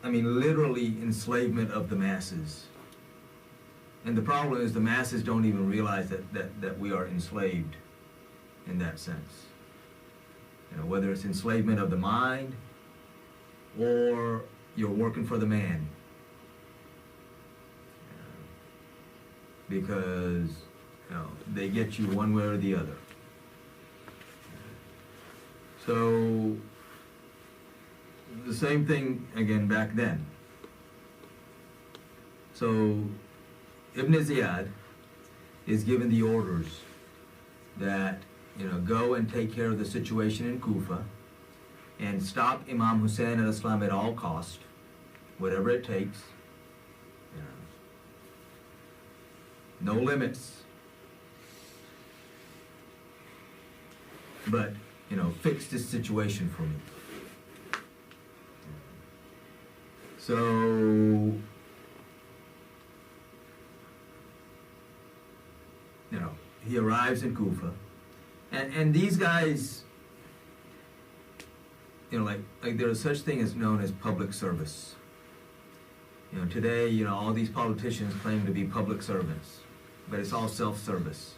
literally enslavement of the masses. And the problem is the masses don't even realize that we are enslaved in that sense. Whether it's enslavement of the mind or you're working for the man. Because, they get you one way or the other. So, the same thing again back then. So, Ibn Ziyad is given the orders that, go and take care of the situation in Kufa and stop Imam Husain al-Islam at all cost, whatever it takes. No limits. But, fix this situation for me. So, he arrives in Kufa. And these guys, like there's such thing as known as public service. Today, all these politicians claim to be public servants, but it's all self-service.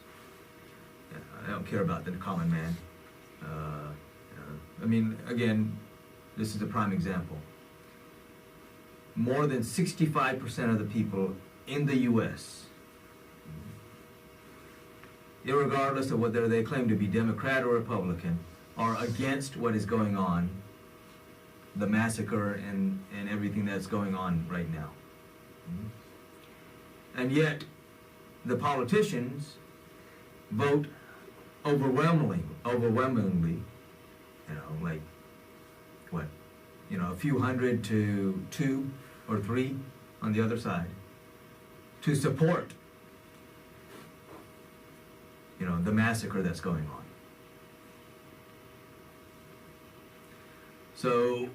I don't care about the common man. Again, this is a prime example. More than 65% of the people in the U.S., irregardless of whether they claim to be Democrat or Republican, are against what is going on, the massacre and everything that's going on right now. And yet, the politicians vote overwhelmingly, a few hundred to 2 or 3 on the other side, to support, the massacre that's going on. So,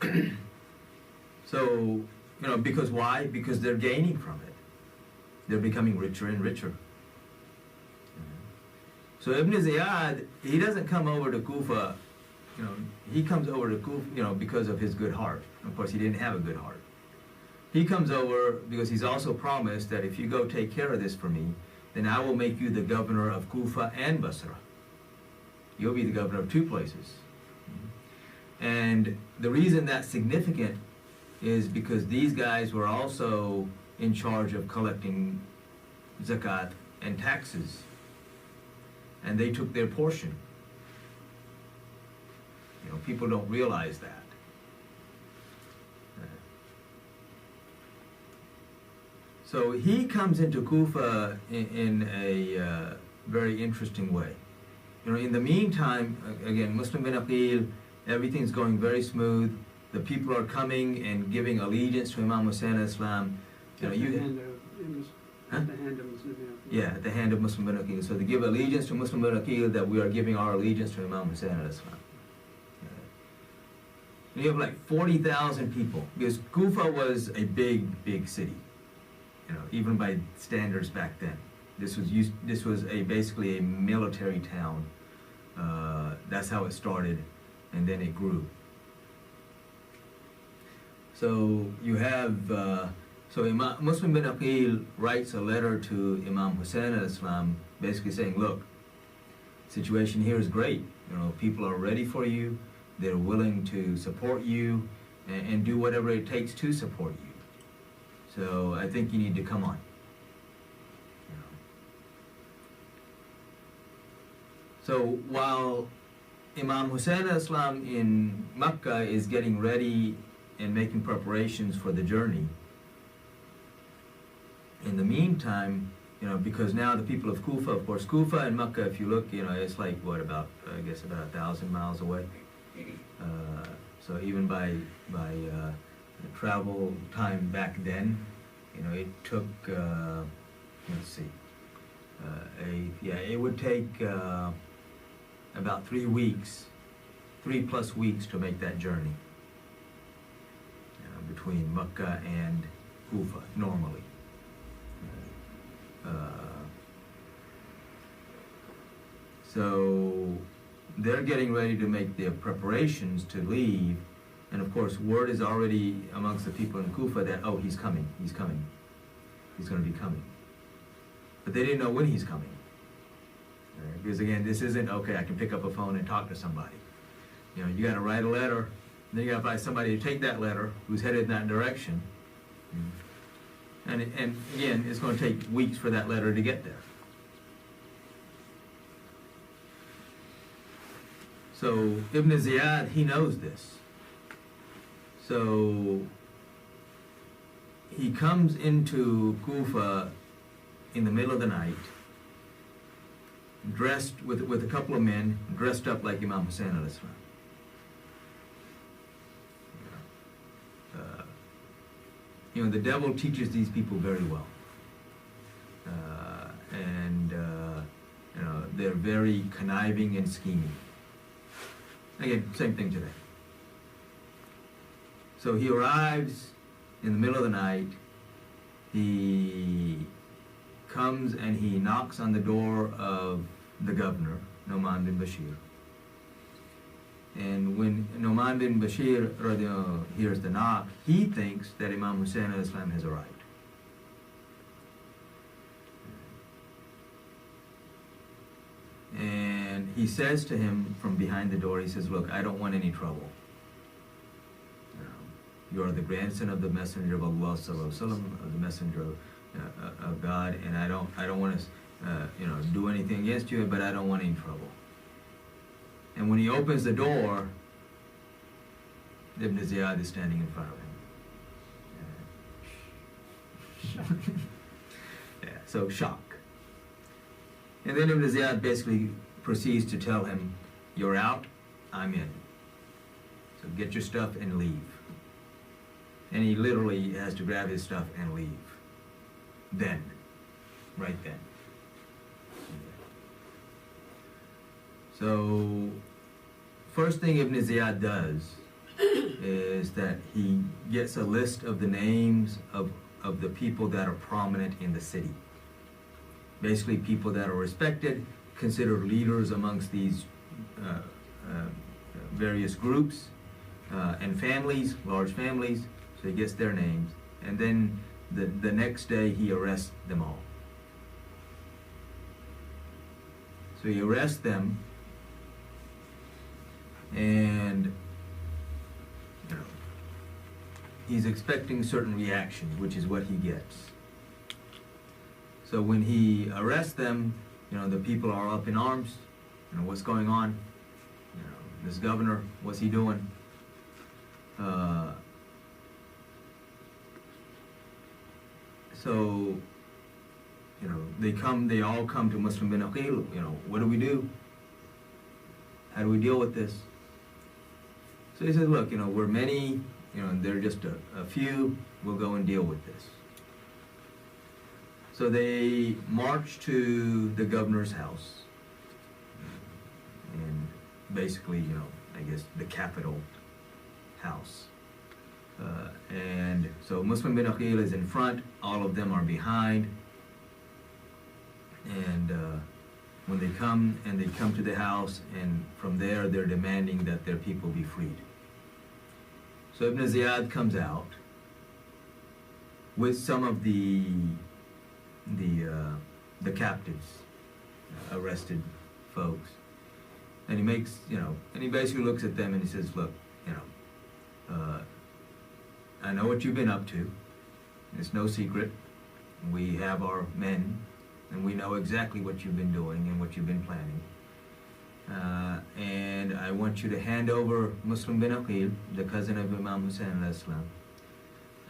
because why? Because they're gaining from it. They're becoming richer and richer. So Ibn Ziyad, he doesn't come over to Kufa, he comes over to Kufa, because of his good heart. Of course, he didn't have a good heart. He comes over because he's also promised that if you go take care of this for me, then I will make you the governor of Kufa and Basra. You'll be the governor of 2 places. And the reason that's significant is because these guys were also in charge of collecting zakat and taxes. And they took their portion. People don't realize that. So he comes into Kufa in a very interesting way. In the meantime, again, Muslim bin Aqil, everything's going very smooth. The people are coming and giving allegiance to Imam Husain al-Islam. At the hand of Muslim bin Aqil. Yeah, at the hand of Muslim bin Aqil. So they give allegiance to Muslim bin Aqil that we are giving our allegiance to Imam Husain al-Islam. And you have like 40,000 people, because Kufa was a big city, even by standards back then. This was basically a military town. That's how it started, and then it grew. So you have, Muslim bin Aqil writes a letter to Imam Husain al-Islam, basically saying, look, situation here is great. People are ready for you. They're willing to support you and do whatever it takes to support you. So I think you need to come on. So while Imam Husain al-Islam in Makkah is getting ready and making preparations for the journey, in the meantime, because now the people of Kufa, of course, Kufa and Makkah, if you look, it's like, about 1,000 miles away. So even by travel time back then, it took, it would take about 3 weeks 3+ weeks to make that journey between Makkah and Kufa, normally. So they're getting ready to make their preparations to leave, and of course word is already amongst the people in Kufa that, oh, he's coming, he's going to be coming. But they didn't know when he's coming. Because again, this isn't, okay, I can pick up a phone and talk to somebody. You know, you got to write a letter, then you got to find somebody to take that letter who's headed in that direction. And again, it's going to take weeks for that letter to get there. So Ibn Ziyad, he knows this. So he comes into Kufa in the middle of the night, dressed with a couple of men, dressed up like Imam Husain al-Islam. You know, the devil teaches these people very well. You know, they're very conniving and scheming. Again, same thing today. So he arrives in the middle of the night. He comes and he knocks on the door of the governor, Nu'man bin Bashir. And when Nu'man bin Bashir hears the knock, he thinks that Imam Husain al-Islam has arrived. And he says to him from behind the door, he says, look, I don't want any trouble. You are the grandson of the Messenger of Allah sallallahu alaihi wasallam, of the Messenger of God, and I don't want to do anything against you, but I don't want any trouble. And when he opens the door, Ibn Ziyad is standing in front of him. Yeah, so shock. And then Ibn Ziyad basically proceeds to tell him, you're out, I'm in. So get your stuff and leave. And he literally has to grab his stuff and leave. Then. Right then. So, first thing Ibn Ziyad does is that he gets a list of the names of the people that are prominent in the city. Basically people that are respected, considered leaders amongst these various groups and families, large families. So he gets their names. And then the next day he arrests them all. So he arrests them, and he's expecting certain reactions, which is what he gets. So when he arrests them, the people are up in arms. What's going on? This governor, what's he doing? So, they all come to Muslim bin Aqil, what do we do? How do we deal with this? So he says, look, we're many, they're just a few, we'll go and deal with this. So they march to the governor's house, and basically, I guess the capital house. And so Muslim bin Aqil is in front, all of them are behind, and when they come to the house, and from there they're demanding that their people be freed. So Ibn Ziyad comes out with some of the captives, arrested folks, and he makes, and he basically looks at them and he says, look, I know what you've been up to. It's no secret. We have our men, and we know exactly what you've been doing and what you've been planning. And I want you to hand over Muslim bin Aqil, the cousin of Imam Husain al-Islam,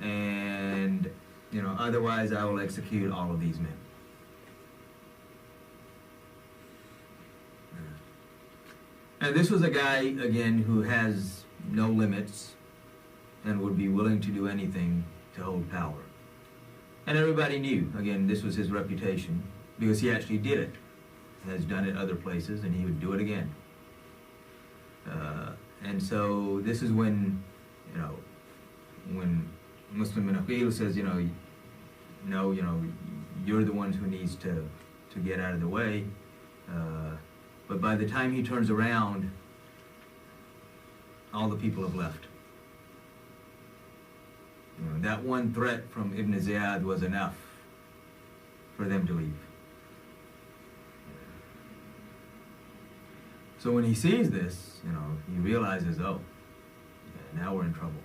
and otherwise I will execute all of these men. And this was a guy, again, who has no limits and would be willing to do anything to hold power. And everybody knew, again, this was his reputation, because he actually did it. He has done it other places, and he would do it again. And so this is when, when Muslim bin Aqil says, no, you're the ones who needs to get out of the way. But by the time he turns around, all the people have left. That one threat from Ibn Ziyad was enough for them to leave. So when he sees this, he realizes, oh, yeah, now we're in trouble.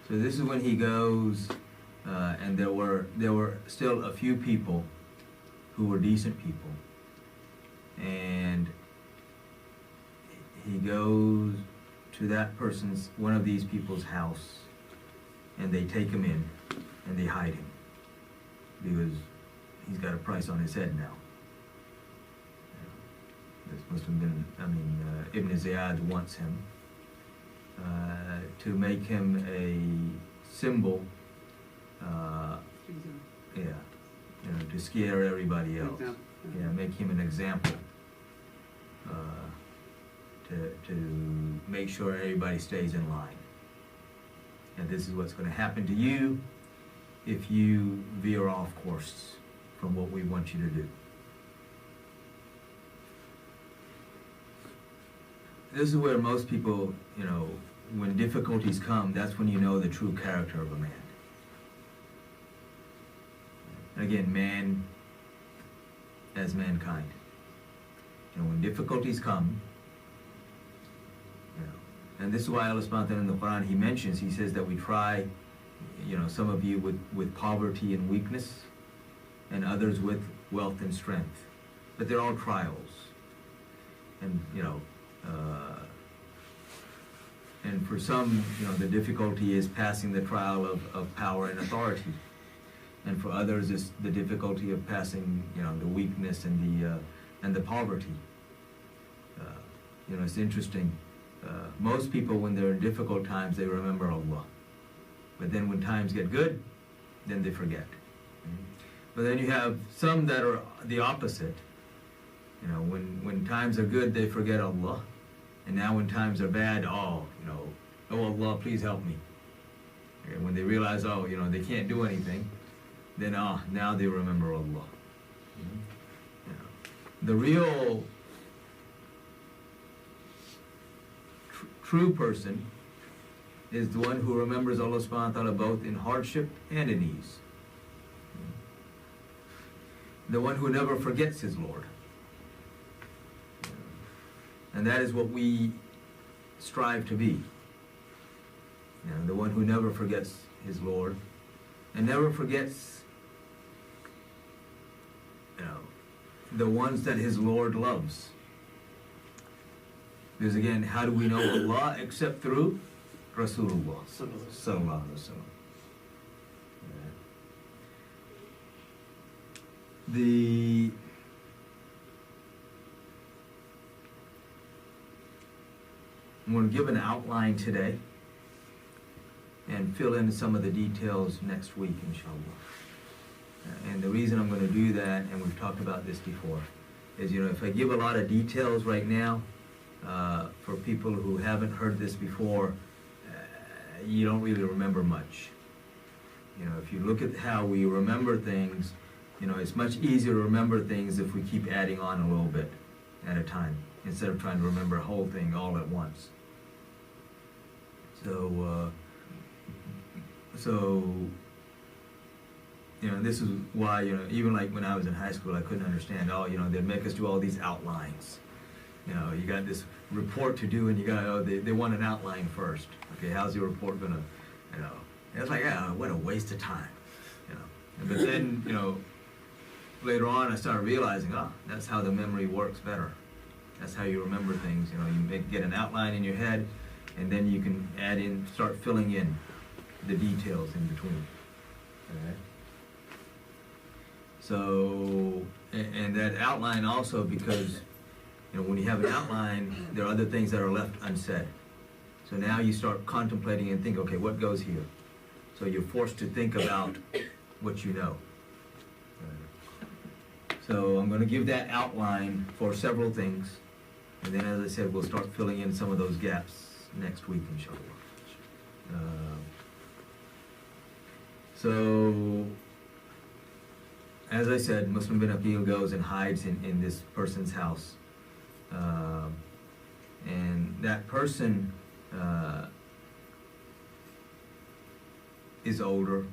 So this is when he goes, and there were still a few people who were decent people, and he goes to one of these people's house, and they take him in, and they hide him, because he's got a price on his head now. This must have been, Ibn Ziyad wants him to make him a symbol, to scare everybody else. Yeah, make him an example, to make sure everybody stays in line. And this is what's going to happen to you if you veer off course from what we want you to do. This is where most people, when difficulties come, that's when you know the true character of a man. And again, man as mankind. When difficulties come, and this is why Allah subhanahu wa ta'ala in the Quran, he says that we try, some of you with poverty and weakness, and others with wealth and strength. But they're all trials. And, and for some, the difficulty is passing the trial of power and authority. And for others, it's the difficulty of passing, the weakness and the poverty. It's interesting. Most people, when they're in difficult times, they remember Allah. But then when times get good, then they forget. But then you have some that are the opposite. When times are good, they forget Allah. And now when times are bad, oh Allah, please help me. And when they realize, they can't do anything, then now they remember Allah. The real true person is the one who remembers Allah subhanahu wa ta'ala both in hardship and in ease. The one who never forgets his Lord. And that is what we strive to be. The one who never forgets his Lord and never forgets the ones that his Lord loves. Because again, how do we know Allah except through Rasulullah sallallahu alaihi wasallam? I'm going to give an outline today and fill in some of the details next week, inshallah. And the reason I'm going to do that, and we've talked about this before, is if I give a lot of details right now, for people who haven't heard this before, you don't really remember much. If you look at how we remember things, it's much easier to remember things if we keep adding on a little bit at a time, instead of trying to remember a whole thing all at once. So this is why, even like when I was in high school, I couldn't understand, they'd make us do all these outlines. You got this report to do, and you got, they want an outline first. Okay, how's your report gonna, it's like, what a waste of time, But then, later on I started realizing, that's how the memory works better. That's how you remember things, you get an outline in your head, and then you can start filling in the details in between. Alright? So, and that outline also, because when you have an outline, there are other things that are left unsaid. So now you start contemplating and think, okay, what goes here? So you're forced to think about what you know. So I'm going to give that outline for several things. And then, as I said, we'll start filling in some of those gaps next week, inshallah. So, as I said, Muslim bin Aqil goes and hides in this person's house. And that person is older,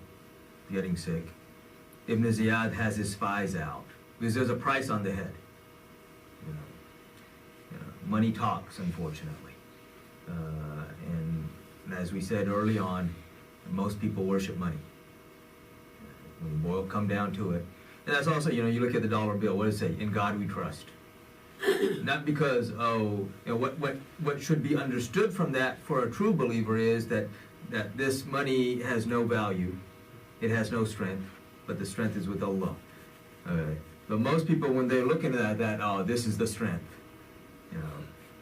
getting sick. Ibn Ziyad has his spies out, because there's a price on the head. Money talks, unfortunately. And as we said early on, most people worship money. When you come down to it. And that's also, you look at the dollar bill, what does it say? In God we trust. Not because, what should be understood from that for a true believer is that this money has no value, it has no strength, but the strength is with Allah. But most people, when they're looking at that, this is the strength.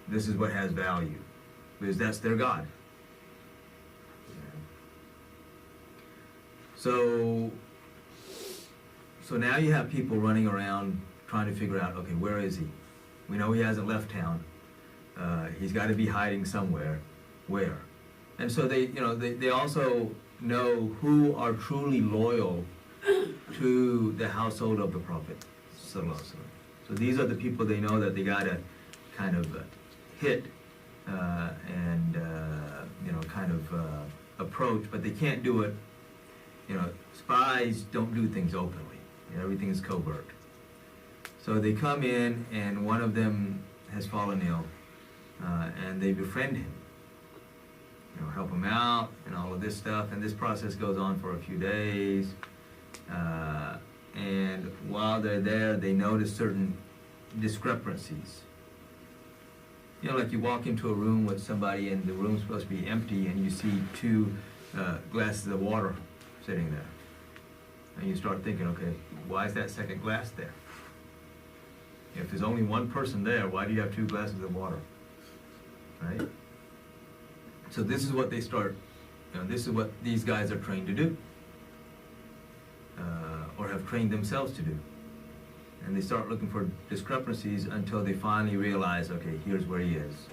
This is what has value, because that's their God. So now you have people running around trying to figure out, okay, where is he? We know he hasn't left town. He's got to be hiding somewhere. Where? And so they also know who are truly loyal to the household of the Prophet. So these are the people they know that they got to kind of hit and kind of approach, but they can't do it. Spies don't do things openly. Everything is covert. So they come in, and one of them has fallen ill, and they befriend him. Help him out, and all of this stuff. And this process goes on for a few days. And while they're there, they notice certain discrepancies. Like you walk into a room with somebody, and the room's supposed to be empty, and you see two glasses of water sitting there. And you start thinking, okay, why is that second glass there? If there's only one person there, why do you have two glasses of water? Right? So this is what they start, this is what these guys are trained to do, or have trained themselves to do. And they start looking for discrepancies until they finally realize, okay, here's where he is.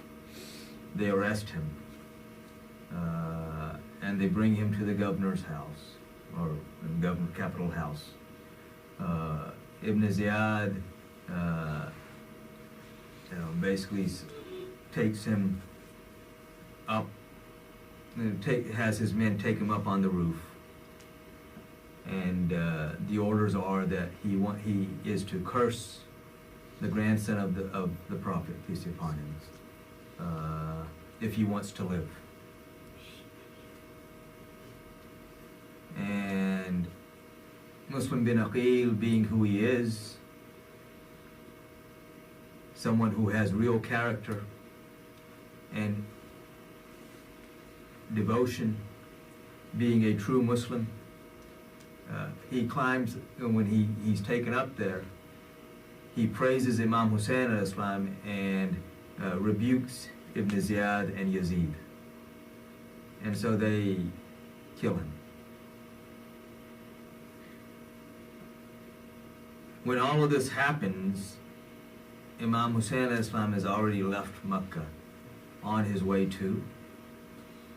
They arrest him, and they bring him to the governor's house, or government capital house. Ibn Ziyad basically takes him up, has his men take him up on the roof, and the orders are that he is to curse the grandson of the Prophet, peace be upon him, if he wants to live. And Muslim bin Aqil, being who he is, someone who has real character and devotion, being a true Muslim, he climbs, when he's taken up there, he praises Imam Husain al-Islam and rebukes Ibn Ziyad and Yazid. And so they kill him. When all of this happens, Imam Husain al-Islam has already left Makkah on his way to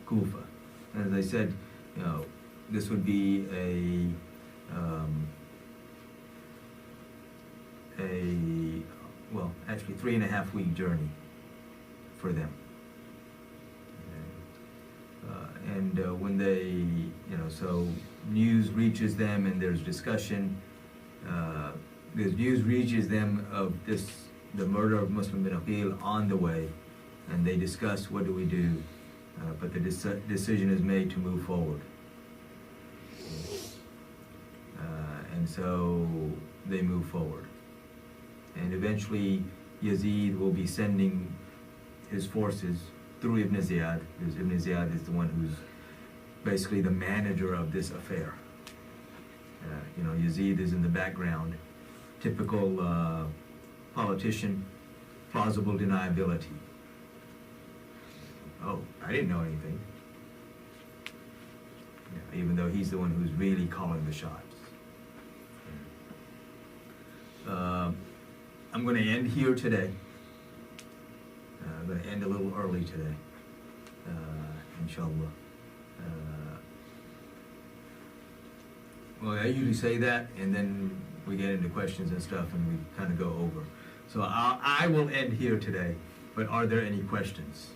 Kufa. And as I said, this would be actually 3.5 week journey for them. And when they, so news reaches them, and there's discussion. There's news reaches them of the murder of Muslim bin Aqil on the way, and they discuss, what do we do? But the decision is made to move forward. And so they move forward. And eventually Yazid will be sending his forces through Ibn Ziyad, because Ibn Ziyad is the one who's basically the manager of this affair. Yazid is in the background. Typical politician, plausible deniability. Oh, I didn't know anything. Even though he's the one who's really calling the shots. I'm going to end here today. I'm going to end a little early today, inshallah. Well, I usually say that, and then we get into questions and stuff, and we kind of go over. So I will end here today, but are there any questions?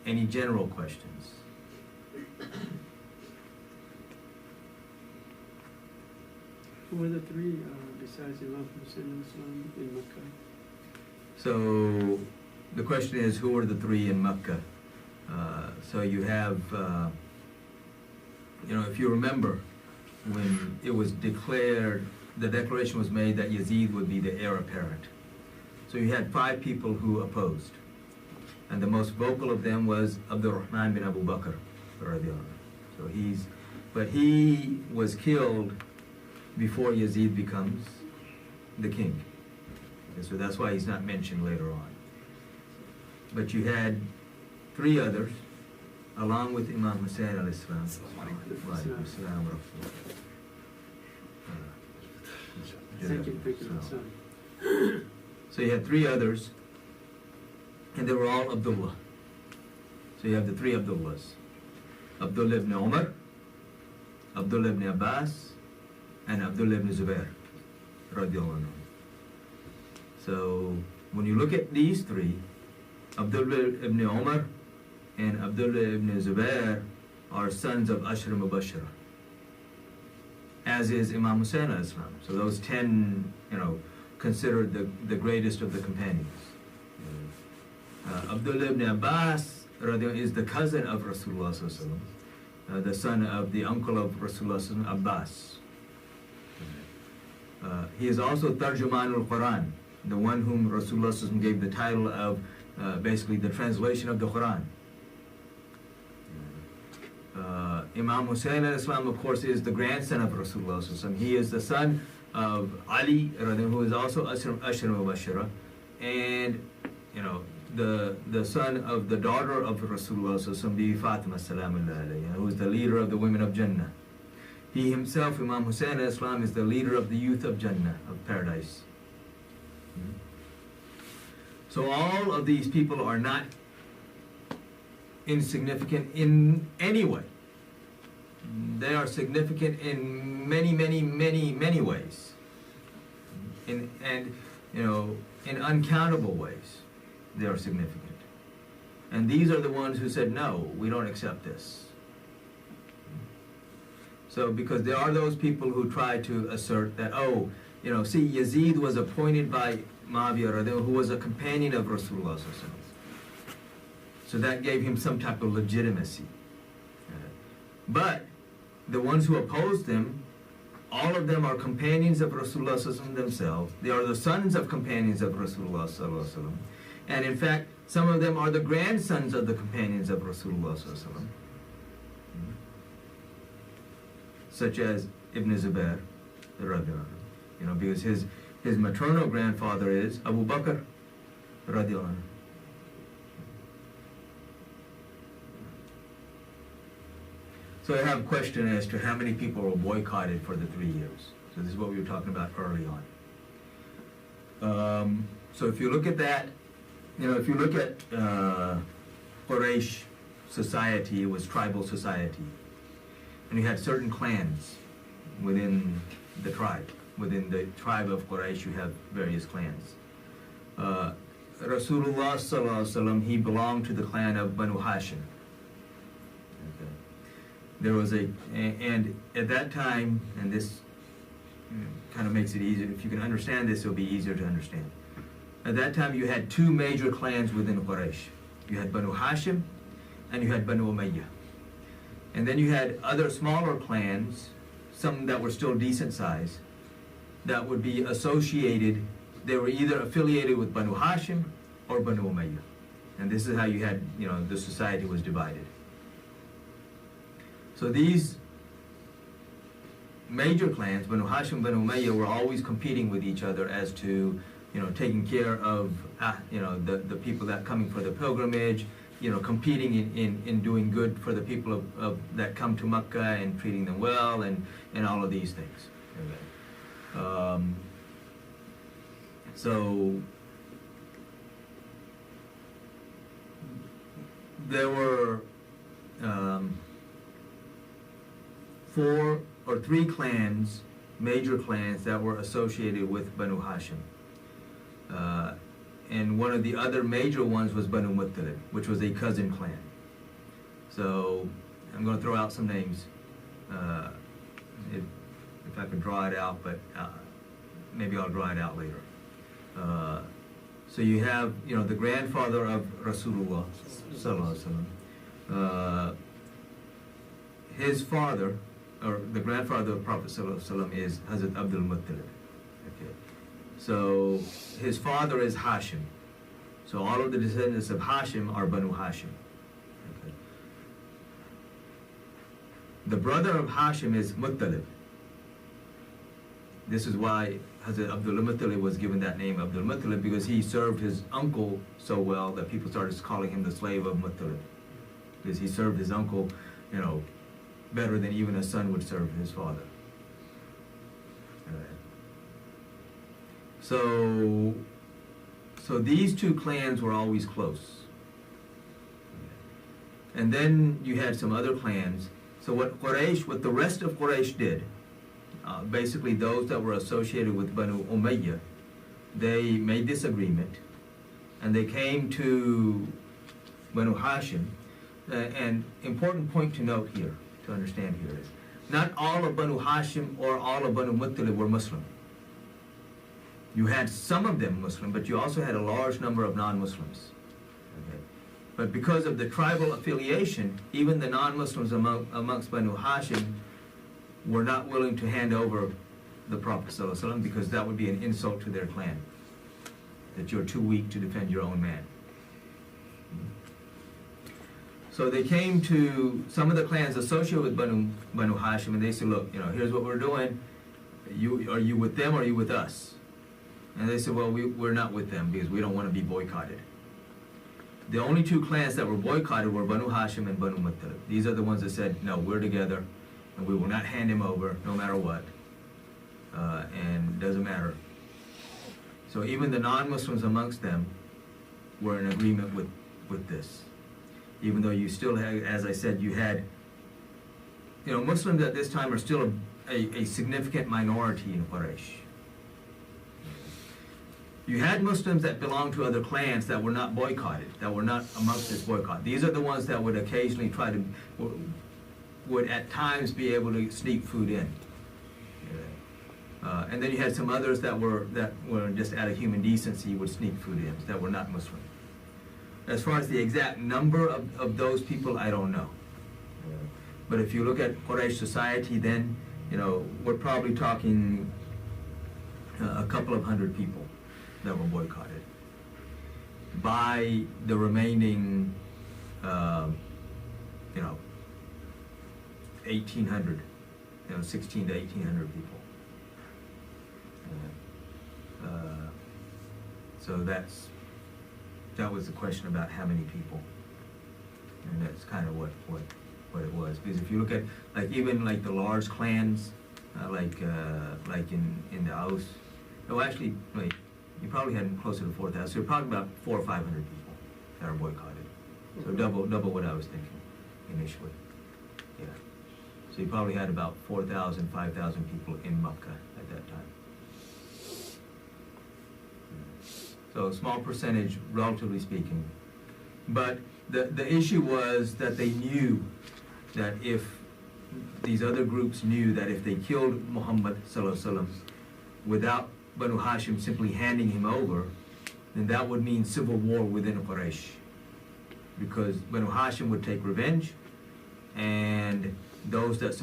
Any general questions? Who were the three besides Imam Husain in Makkah? So the question is, who are the three in Makkah? So you have, if you remember, when it was declared, the declaration was made that Yazid would be the heir apparent. So you had 5 people who opposed. And the most vocal of them was Abdul Rahman bin Abu Bakr. So he was killed before Yazid becomes the king. Okay, so that's why he's not mentioned later on. But you had 3 others, along with Imam Husain al-Islam. Thank you. So you had 3 others, and they were all Abdullah. So you have the 3 Abdullahs. Abdullah ibn Umar, Abdullah ibn Abbas, and Abdullah ibn Zubair, radiallahu anhu. So when you look at these 3, Abdullah ibn Umar and Abdullah ibn Zubair are sons of Ashra Mubashara, as is Imam Husain al-Islam. So those 10, considered the greatest of the companions. Abdullah ibn Abbas is the cousin of Rasulullah sallallahu alaihi wasallam, the son of the uncle of Rasulullah sallallahu alaihi wasallam, Abbas. He is also Tarjuman al-Quran, the one whom Rasulullah sallallahu alaihi wasallam gave the title of basically the translation of the Quran. Imam Husain al-Islam, of course, is the grandson of Rasulullah sallallahu alaihi wasallam. He is the son of Ali, who is also Ashra Mubashara, and the son of the daughter of Rasulullah sallallahu alaihi wasallam, Fatima sallallahu alaihi wasallam, who is the leader of the women of Jannah. He himself, Imam Husain al-Islam, is the leader of the youth of Jannah, of paradise. So all of these people are not insignificant in any way. They are significant in many, many, many, many ways. In uncountable ways, they are significant. And these are the ones who said, no, we don't accept this. So, because there are those people who try to assert that, see, Yazid was appointed by Muawiyah, who was a companion of Rasulullah. So that gave him some type of legitimacy. But the ones who opposed him, all of them are companions of Rasulullah themselves. They are the sons of companions of Rasulullah. And in fact, some of them are the grandsons of the companions of Rasulullah, such as Ibn Zubair, because his maternal grandfather is Abu Bakr, radiallahu anhu. So I have a question as to how many people were boycotted for the 3 years. So this is what we were talking about early on. So if you look at that, if you look at Quraysh society, it was tribal society. And you had certain clans within the tribe. Within the tribe of Quraysh, you have various clans. Rasulullah sallallahu alaihi wasallam, he belonged to the clan of Banu Hashim. Okay. There was and at that time, and this kind of makes it easier, if you can understand this, it'll be easier to understand. At that time, you had 2 major clans within Quraysh. You had Banu Hashim, and you had Banu Umayyah. And then you had other smaller clans, some that were still decent size, that would be associated, they were either affiliated with Banu Hashim or Banu Umayyah. And this is how you had, the society was divided. So these major clans, Banu Hashim and Banu Umayyah, were always competing with each other as to, taking care of, the people that coming for the pilgrimage, competing in doing good for the people that come to Makkah and treating them well and all of these things. So there were 4 or 3 clans, major clans, that were associated with Banu Hashim. And one of the other major ones was Banu Muttalib, which was a cousin clan. So I'm going to throw out some names, if I can draw it out, but maybe I'll draw it out later. So you have, the grandfather of Rasulullah Sallallahu Alaihi Wasallam. His father, or the grandfather of Prophet Sallallahu Alaihi Wasallam, is Hazrat Abdul Muttalib. Okay. So his father is Hashim. So all of the descendants of Hashim are Banu Hashim. Okay. The brother of Hashim is Muttalib. This is why Hazrat Abdul Muttalib was given that name, Abdul Muttalib, because he served his uncle so well that people started calling him the slave of Muttalib. Because he served his uncle, better than even a son would serve his father. So these 2 clans were always close. And then you had some other clans. So what the rest of Quraysh did, basically those that were associated with Banu Umayyah, they made this agreement, and they came to Banu Hashim. And important point to note here, to understand here, is not all of Banu Hashim or all of Banu Muttalib were Muslim. You had some of them Muslim, but you also had a large number of non-Muslims. Okay. But because of the tribal affiliation, even the non-Muslims amongst Banu Hashim were not willing to hand over the Prophet ﷺ, because that would be an insult to their clan, that you're too weak to defend your own man. So they came to some of the clans associated with Banu Hashim, and they said, look, here's what we're doing. Are you with them or are you with us? And they said, well, we're not with them because we don't want to be boycotted. The only 2 clans that were boycotted were Banu Hashim and Banu Muttalib. These are the ones that said, no, we're together, and we will not hand him over no matter what. And it doesn't matter. So even the non-Muslims amongst them were in agreement with this. Even though you still had, as I said, you had, Muslims at this time are still a significant minority in Quraysh. You had Muslims that belonged to other clans that were not boycotted, that were not amongst this boycott. These are the ones that would occasionally would at times be able to sneak food in. And then you had some others that were just out of human decency would sneak food in, that were not Muslim. As far as the exact number of those people, I don't know. But if you look at Quraysh society, then, we're probably talking a couple of hundred people that were boycotted by the remaining, 1,800, 16 to 1,800 people. So that was the question about how many people, and that's kind of what it was. Because if you look at even the large clans, like in the Aus, actually, you probably had closer to 4,000. So you're probably about 400 or 500 people that are boycotted. So double what I was thinking initially. Yeah. So you probably had about 4,000, 5,000 people in Makkah at that time. So a small percentage, relatively speaking. But the issue was that they knew that if these other groups knew that if they killed Muhammad sallallahu alaihi wasallam without Banu Hashim simply handing him over, then that would mean civil war within Quraysh. Because Banu Hashim would take revenge, and those that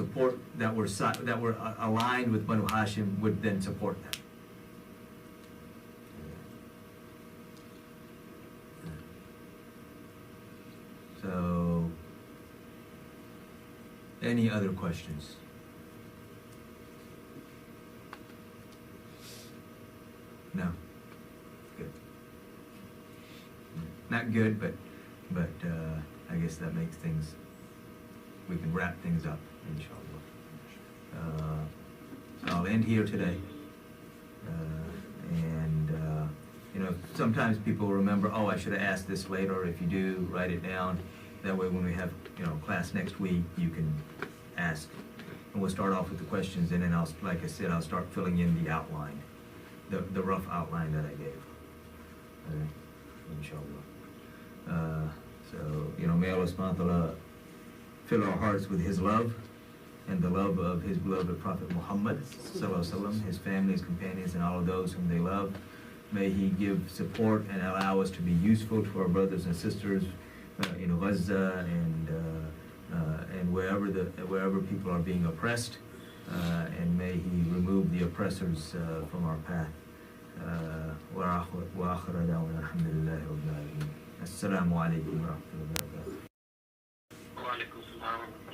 were aligned with Banu Hashim would then support them. So, any other questions? No. Good. Not good, but I guess that makes things. We can wrap things up, inshallah. So I'll end here today, and know, sometimes people remember, oh, I should have asked this later. If you do, write it down. That way when we have, you know, class next week, you can ask. And we'll start off with the questions, and then I'll, like I said, I'll start filling in the outline, the rough outline that I gave. Okay, inshallah. So, you know, may Allah subhanahu wa ta'ala fill our hearts with His love and the love of His beloved Prophet Muhammad sallallahu alaihi wasallam, his family, his companions, and all of those whom they love. May He give support and allow us to be useful to our brothers and sisters in Gaza and wherever people are being oppressed, and may He remove the oppressors from our path. وآخر دعوانا الحمد لله رب العالمين. السلام عليكم ورحمة الله وبركاته. وعليكم السلام.